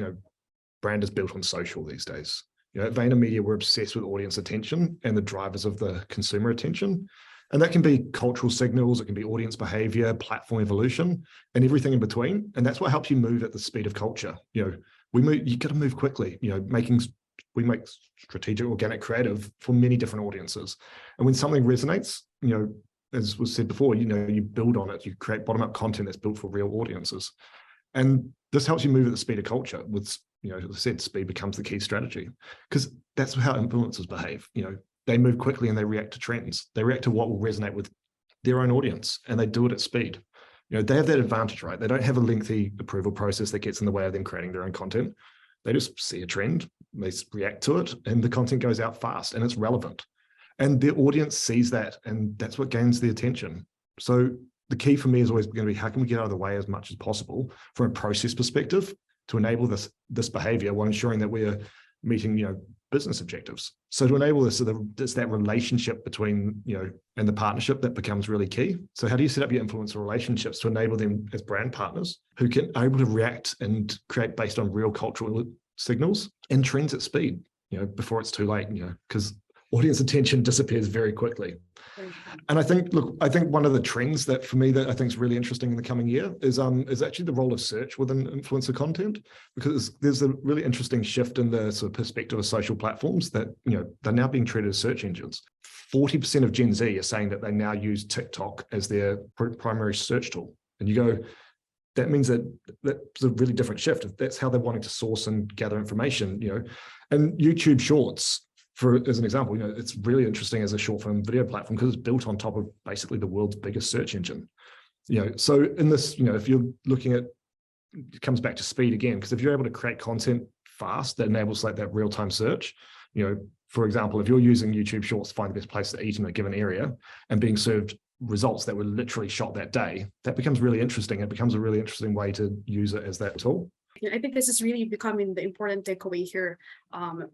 brand is built on social these days. At VaynerMedia, we're obsessed with audience attention and the drivers of the consumer attention. And that can be cultural signals, it can be audience behavior, platform evolution, and everything in between. And that's what helps you move at the speed of culture. You got to move quickly. We make strategic, organic, creative for many different audiences. And when something resonates, as was said before, you build on it, you create bottom-up content that's built for real audiences. And this helps you move at the speed of culture. With, as I said, speed becomes the key strategy, because that's how influencers behave. They move quickly and they react to trends. They react to what will resonate with their own audience, and they do it at speed. They have that advantage, right? They don't have a lengthy approval process that gets in the way of them creating their own content. They just see a trend, they react to it, and the content goes out fast and it's relevant. And the audience sees that, and that's what gains the attention. So the key for me is always going to be, how can we get out of the way as much as possible from a process perspective to enable this behavior while ensuring that we're meeting, business objectives. So to enable this, there's that relationship between, and the partnership that becomes really key. So how do you set up your influencer relationships to enable them as brand partners who are able to react and create based on real cultural signals and trends at speed, before it's too late, because audience attention disappears very quickly. And I think one of the trends that for me that I think is really interesting in the coming year is actually the role of search within influencer content, because there's a really interesting shift in the sort of perspective of social platforms that, they're now being treated as search engines. 40% of Gen Z are saying that they now use TikTok as their primary search tool. And you go, that means that's a really different shift. That's how they're wanting to source and gather information, and YouTube Shorts, as an example, it's really interesting as a short form video platform because it's built on top of basically the world's biggest search engine. So in this, if you're looking at, it comes back to speed again, because if you're able to create content fast that enables like that real-time search, for example, if you're using YouTube Shorts to find the best place to eat in a given area and being served results that were literally shot that day, that becomes really interesting. It becomes a really interesting way to use it as that tool. I think this is really becoming the important takeaway here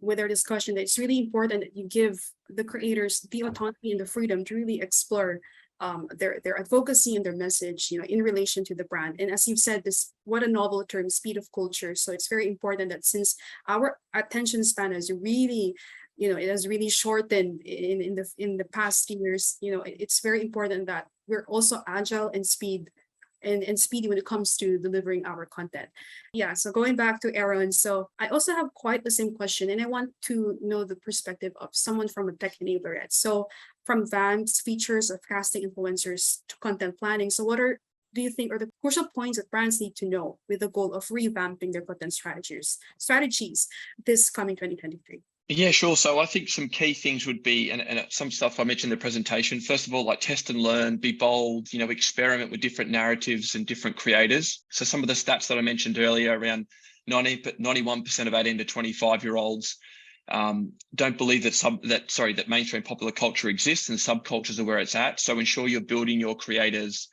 with our discussion, that it's really important that you give the creators the autonomy and the freedom to really explore their advocacy and their message, in relation to the brand. And as you've said, what a novel term, speed of culture. So it's very important that since our attention span is really, it has really shortened in the past years, it's very important that we're also agile and speedy when it comes to delivering our content. Yeah, so going back to Aaron, so I also have quite the same question, and I want to know the perspective of someone from a tech enabler. So from Vamp's features of casting influencers to content planning, so do you think are the crucial points that brands need to know with the goal of revamping their content strategies this coming 2023? Yeah, sure. So I think some key things would be, and some stuff I mentioned in the presentation, first of all, like test and learn, be bold, experiment with different narratives and different creators. So some of the stats that I mentioned earlier around 91% of 18 to 25-year-olds don't believe that mainstream popular culture exists, and subcultures are where it's at. So ensure you're building your creators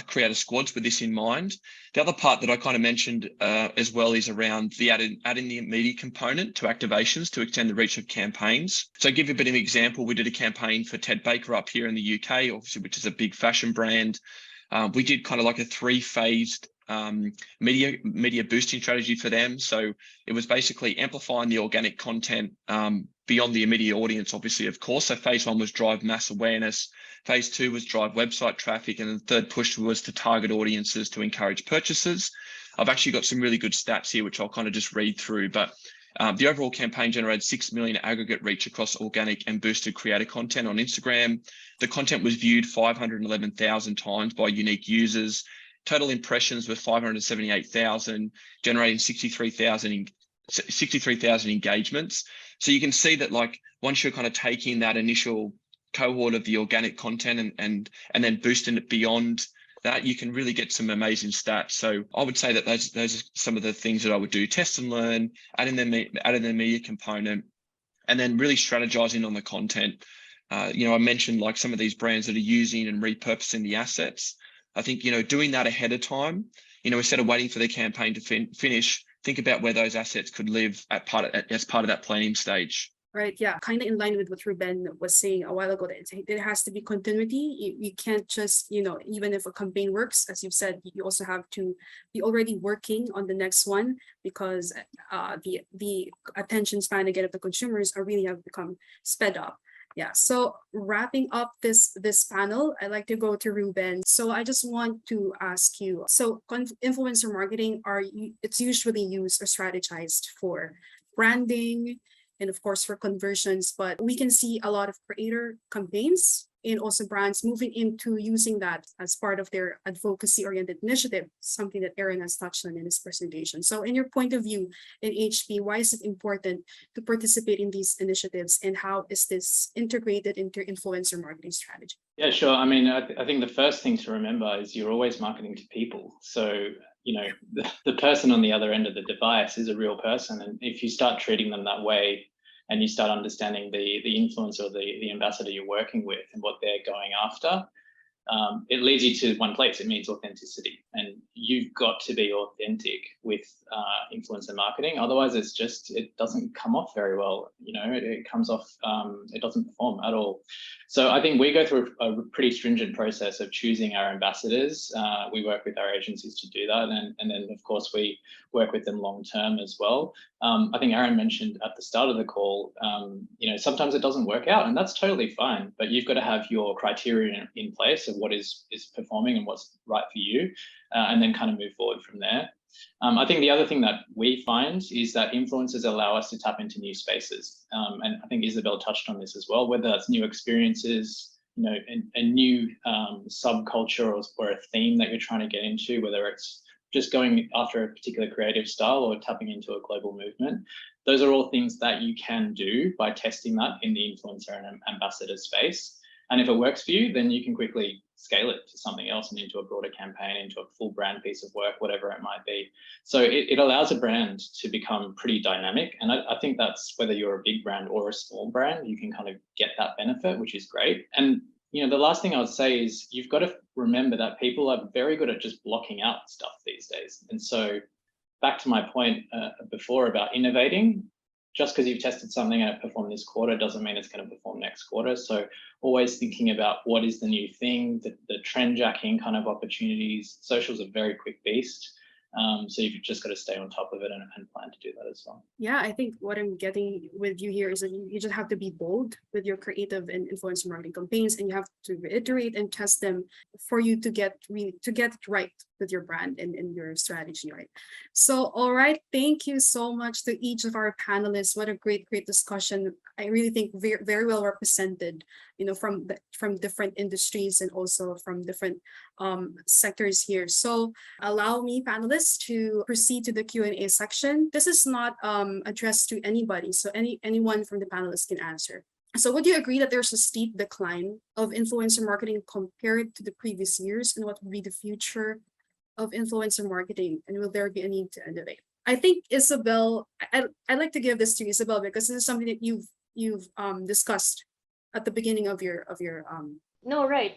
creator squads with this in mind. The other part that I kind of mentioned as well is around the adding the media component to activations to extend the reach of campaigns. So give you a bit of an example, we did a campaign for Ted Baker up here in the UK, obviously, which is a big fashion brand. We did kind of like a 3-phased media boosting strategy for them. So it was basically amplifying the organic content beyond the immediate audience, obviously, of course. So phase 1 was drive mass awareness. Phase 2 was drive website traffic. And the third push was to target audiences to encourage purchases. I've actually got some really good stats here, which I'll kind of just read through. But the overall campaign generated 6 million aggregate reach across organic and boosted creator content on Instagram. The content was viewed 511,000 times by unique users. Total impressions were 578,000, generating 63,000 engagements. So you can see that, like, once you're kind of taking that initial cohort of the organic content and then boosting it beyond that, you can really get some amazing stats. So I would say that those are some of the things that I would do: test and learn, adding the media component, and then really strategizing on the content. I mentioned like some of these brands that are using and repurposing the assets. I think, doing that ahead of time, instead of waiting for the campaign to finish, think about where those assets could live as part of that planning stage. Right. Yeah. Kind of in line with what Ruben was saying a while ago, that there has to be continuity. You can't just, even if a campaign works, as you've said, you also have to be already working on the next one, because the attention span again of the consumers really have become sped up. Yeah. So wrapping up this panel, I'd like to go to Ruben. So I just want to ask you, so influencer marketing, it's usually used or strategized for branding and of course for conversions, but we can see a lot of creator campaigns and also brands moving into using that as part of their advocacy-oriented initiative, something that Aaron has touched on in his presentation. So in your point of view in HP, why is it important to participate in these initiatives, and how is this integrated into influencer marketing strategy? Yeah, sure. I mean, I think the first thing to remember is you're always marketing to people. So, the person on the other end of the device is a real person. And if you start treating them that way, and you start understanding the influencer or the ambassador you're working with and what they're going after, it leads you to one place. It means authenticity, and you've got to be authentic with influencer marketing. Otherwise, it doesn't come off very well. It comes off, it doesn't perform at all. So I think we go through a pretty stringent process of choosing our ambassadors. We work with our agencies to do that, and then of course we work with them long term as well. I think Aaron mentioned at the start of the call, sometimes it doesn't work out, and that's totally fine. But you've got to have your criteria in place of what is performing and what's right for you, and then kind of move forward from there. I think the other thing that we find is that influencers allow us to tap into new spaces. And I think Isabel touched on this as well, whether that's new experiences, a new subculture or a theme that you're trying to get into, whether it's just going after a particular creative style or tapping into a global movement. Those are all things that you can do by testing that in the influencer and ambassador space. And if it works for you, then you can quickly scale it to something else and into a broader campaign, into a full brand piece of work, whatever it might be. So it allows a brand to become pretty dynamic. And I think that's whether you're a big brand or a small brand, you can kind of get that benefit, which is great. And the last thing I would say is you've got to remember that people are very good at just blocking out stuff these days. And so back to my point before about innovating, just because you've tested something and it performed this quarter doesn't mean it's going to perform next quarter. So always thinking about what is the new thing, the trend jacking kind of opportunities. Social's a very quick beast. So you've just got to stay on top of it and plan to do that as well. Yeah, I think what I'm getting with you here is that you just have to be bold with your creative and influencer marketing campaigns, and you have to reiterate and test them for you to get it right with your brand and your strategy, right? So, all right, thank you so much to each of our panelists. What a great discussion. I really think very, very well represented, from different industries and also from different sectors here. So allow me, panelists, to proceed to the Q&A section. This is not addressed to anybody, so anyone from the panelists can answer. So would you agree that there's a steep decline of influencer marketing compared to the previous years, and what would be the future of influencer marketing, and will there be a need to innovate? I think Isabel, I'd like to give this to Isabel, because this is something that you've discussed at the beginning of your No, right.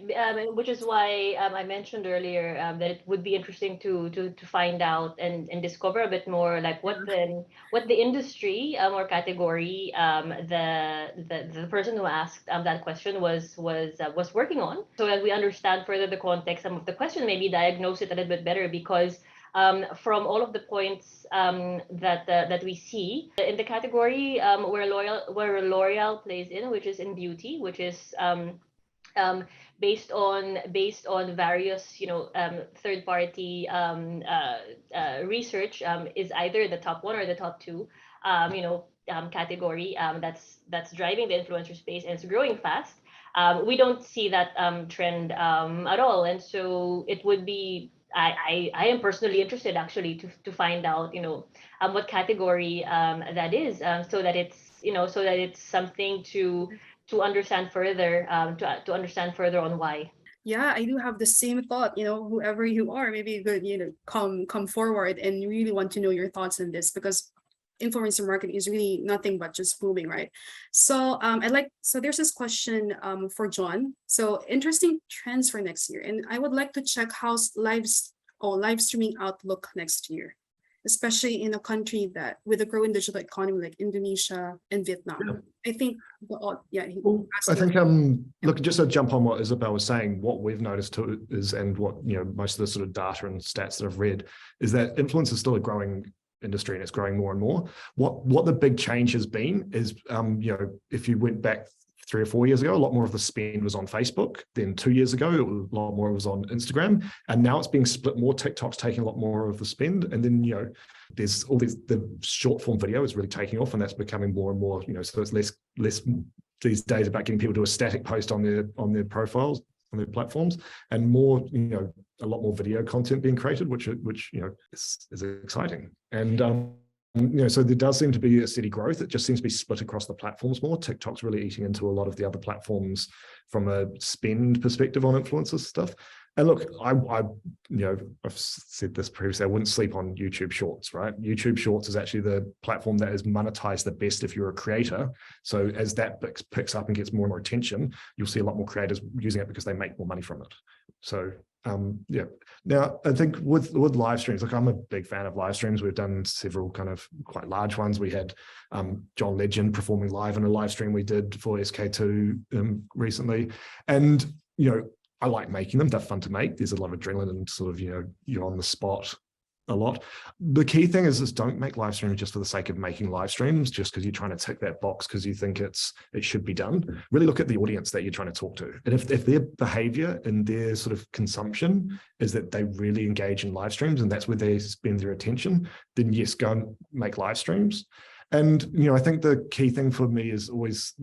Which is why I mentioned earlier that it would be interesting to find out and discover a bit more like what the industry or category the person who asked that question was working on, so that we understand further the context of the question, maybe diagnose it a little bit better. Because from all of the points that we see in the category where L'Oreal plays in, which is in beauty, which is um, based on various third party research, is either the top one or the top two category that's driving the influencer space, and it's growing fast. We don't see that trend at all, and so it would be. I am personally interested actually to find out what category that is, so that it's something to understand further, to understand further on why. Yeah, I do have the same thought. Whoever you are, maybe you could, come forward and really want to know your thoughts on this, because influencer marketing is really nothing but just booming, right? So there's this question for John. So interesting trends for next year. And I would like to check how's live streaming outlook next year, especially in a country that with a growing digital economy like Indonesia and Vietnam. Yeah. I think Well, I think look, just to jump on what Isabel was saying, what we've noticed too is, and what most of the sort of data and stats that I've read, is that influence is still a growing industry and it's growing more and more. What the big change has been is if you went back 3 or 4 years ago, a lot more of the spend was on Facebook. Then 2 years ago, a lot more was on Instagram, and now it's being split more. TikTok's taking a lot more of the spend, and then there's all the short form video is really taking off, and that's becoming more and more. So it's less these days about getting people to a static post on their profiles, on their platforms, and more a lot more video content being created, which is exciting. And so there does seem to be a steady growth. It just seems to be split across the platforms more. TikTok's really eating into a lot of the other platforms from a spend perspective on influencer stuff. And look, I've said this previously, I wouldn't sleep on YouTube Shorts, right? YouTube Shorts is actually the platform that is monetized the best if you're a creator. So as that picks up and gets more and more attention, you'll see a lot more creators using it because they make more money from it. So now I think with live streams, look, I'm a big fan of live streams. We've done several kind of quite large ones. We had John Legend performing live in a live stream we did for SK2 recently, and I like making them. They're fun to make. There's a lot of adrenaline and sort of you're on the spot a lot. The key thing is don't make live streams just for the sake of making live streams, just because you're trying to tick that box because you think it should be done. Really look at the audience that you're trying to talk to. And if their behavior and their sort of consumption is that they really engage in live streams and that's where they spend their attention, then yes, go and make live streams. And I think the key thing for me is always,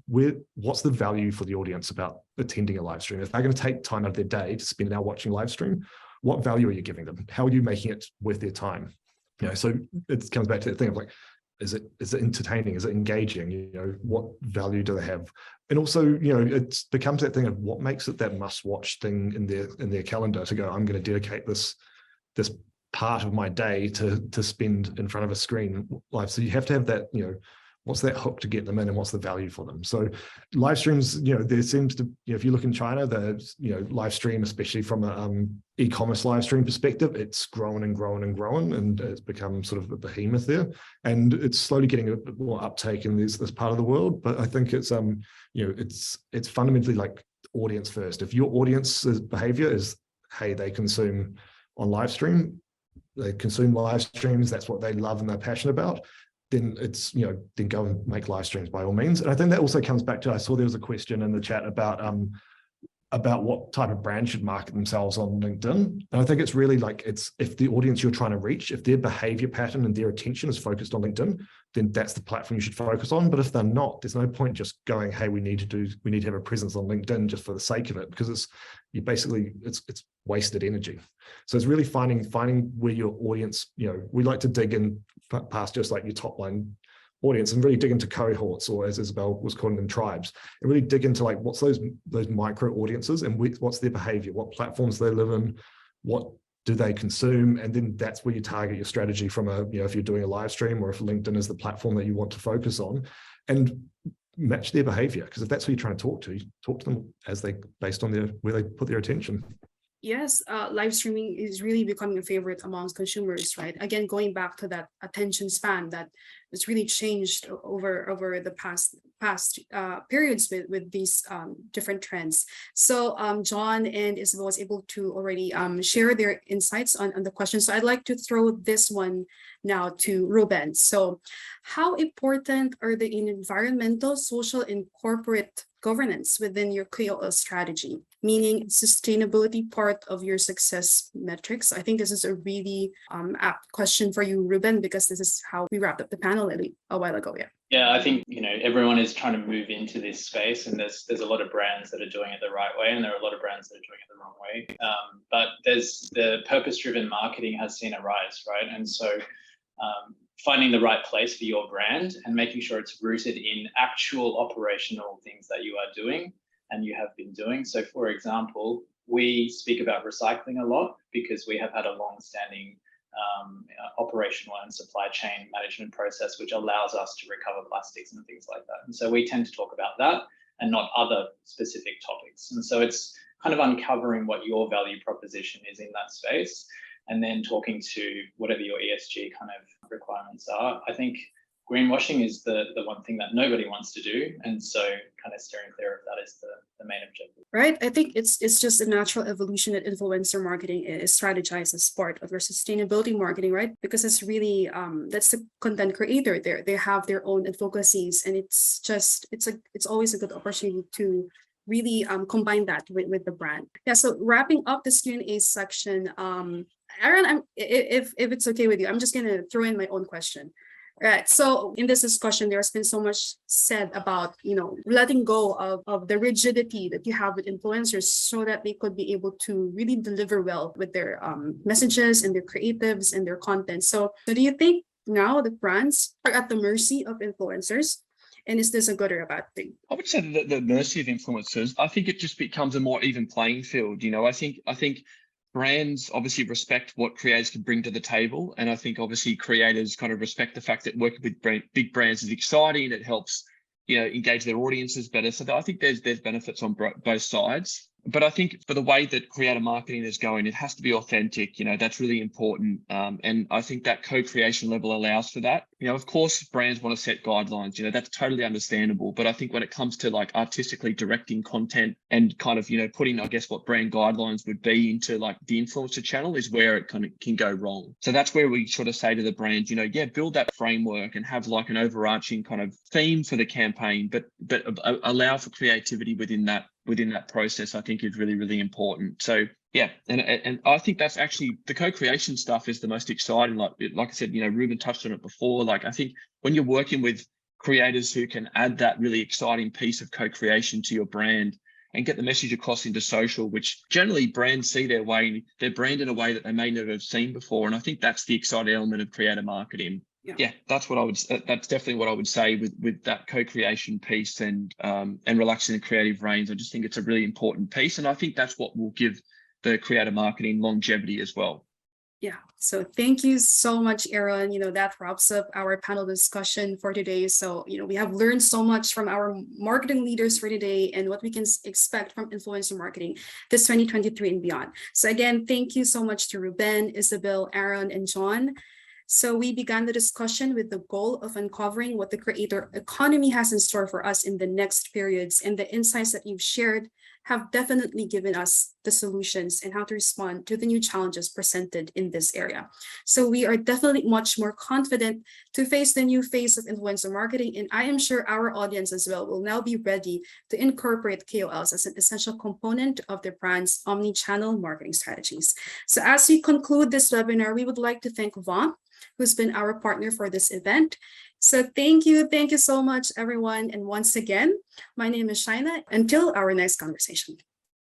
what's the value for the audience about attending a live stream? If they're going to take time out of their day to spend an hour watching live stream, what value are you giving them? How are you making it worth their time? So it comes back to the thing of like, is it entertaining? Is it engaging? What value do they have? And also, it becomes that thing of what makes it that must-watch thing in their calendar to go, I'm going to dedicate this part of my day to spend in front of a screen live. So you have to have that, what's that hook to get them in and what's the value for them? So live streams, there seems to, if you look in China, the, live stream, especially from an e-commerce live stream perspective, it's grown and grown and grown, and it's become sort of a behemoth there. And it's slowly getting a bit more uptake in this part of the world. But I think it's, it's fundamentally like audience first. If your audience's behavior is, hey, they consume on live stream, they consume live streams, that's what they love and they're passionate about, then it's, then go and make live streams by all means. And I think that also comes back to, I saw there was a question in the chat about what type of brand should market themselves on LinkedIn. And I think it's really like, it's if the audience you're trying to reach, if their behavior pattern and their attention is focused on LinkedIn, then that's the platform you should focus on. But if they're not, there's no point just going, hey, we need to have a presence on LinkedIn just for the sake of it, because it's wasted energy. So it's really finding where your audience, we like to dig in past just like your top line audience and really dig into cohorts, or as Isabel was calling them, tribes, and really dig into like what's those micro audiences and what's their behavior, what platforms they live in, what do they consume, and then that's where you target your strategy from if you're doing a live stream or if LinkedIn is the platform that you want to focus on. And match their behavior. Because if that's who you're trying to talk to them as they based on where they put their attention. Yes, live streaming is really becoming a favorite amongst consumers, right? Again, going back to that attention span that has really changed over the past periods with these different trends. So John and Isabel was able to already share their insights on the question. So I'd like to throw this one now to Ruben. So how important are the environmental, social, and corporate governance within your KOL strategy, meaning sustainability part of your success metrics? I think this is a really apt question for you, Ruben, because this is how we wrapped up the panel a while ago. Yeah, I think everyone is trying to move into this space, and there's a lot of brands that are doing it the right way, and there are a lot of brands that are doing it the wrong way. But there's the purpose-driven marketing has seen a rise, right? And so finding the right place for your brand and making sure it's rooted in actual operational things that you are doing and you have been doing. So for example, we speak about recycling a lot because we have had a long-standing operational and supply chain management process, which allows us to recover plastics and things like that. And so we tend to talk about that and not other specific topics. And so it's kind of uncovering what your value proposition is in that space, and then talking to whatever your ESG kind of requirements are. I think greenwashing is the one thing that nobody wants to do. And so kind of steering clear of that is the main objective. Right. I think it's just a natural evolution that influencer marketing is strategized as part of your sustainability marketing, right? Because it's really, that's the content creator there. They have their own advocacies, and it's always a good opportunity to really combine that with the brand. Yeah, so wrapping up this Q&A section, Aaron, if it's okay with you, I'm just going to throw in my own question. Right. So in this discussion, there's been so much said about, letting go of the rigidity that you have with influencers so that they could be able to really deliver well with their messages and their creatives and their content. So do you think now the brands are at the mercy of influencers? And is this a good or a bad thing? I would say that the mercy of influencers, I think it just becomes a more even playing field. I think brands obviously respect what creators can bring to the table. And I think obviously creators kind of respect the fact that working with big brands is exciting. It helps, engage their audiences better. So I think there's benefits on both sides. But I think for the way that creator marketing is going, it has to be authentic. That's really important. And I think that co-creation level allows for that. Of course, brands want to set guidelines. That's totally understandable. But I think when it comes to like artistically directing content and kind of, putting, I guess, what brand guidelines would be into like the influencer channel is where it kind of can go wrong. So that's where we sort of say to the brands, build that framework and have like an overarching kind of theme for the campaign, but allow for creativity within that process. I think is really, really important. So yeah, and I think that's actually the co-creation stuff is the most exciting. Like I said, Ruben touched on it before. Like I think when you're working with creators who can add that really exciting piece of co-creation to your brand and get the message across into social, which generally brands see their brand in a way that they may never have seen before. And I think that's the exciting element of creator marketing. Yeah, that's definitely what I would say with that co-creation piece and relaxing the creative reins. I just think it's a really important piece. And I think that's what will give the creator marketing longevity as well. Yeah. So thank you so much, Aaron. That wraps up our panel discussion for today. So, we have learned so much from our marketing leaders for today and what we can expect from influencer marketing this 2023 and beyond. So again, thank you so much to Ruben, Isabel, Aaron, and John. So we began the discussion with the goal of uncovering what the creator economy has in store for us in the next periods, and the insights that you've shared have definitely given us the solutions and how to respond to the new challenges presented in this area. So we are definitely much more confident to face the new phase of influencer marketing, and I am sure our audience as well will now be ready to incorporate KOLs as an essential component of their brand's omni-channel marketing strategies. So as we conclude this webinar, we would like to thank Vamp, who's been our partner for this event. So thank you so much, everyone. And once again, my name is Shaina. Until our next conversation.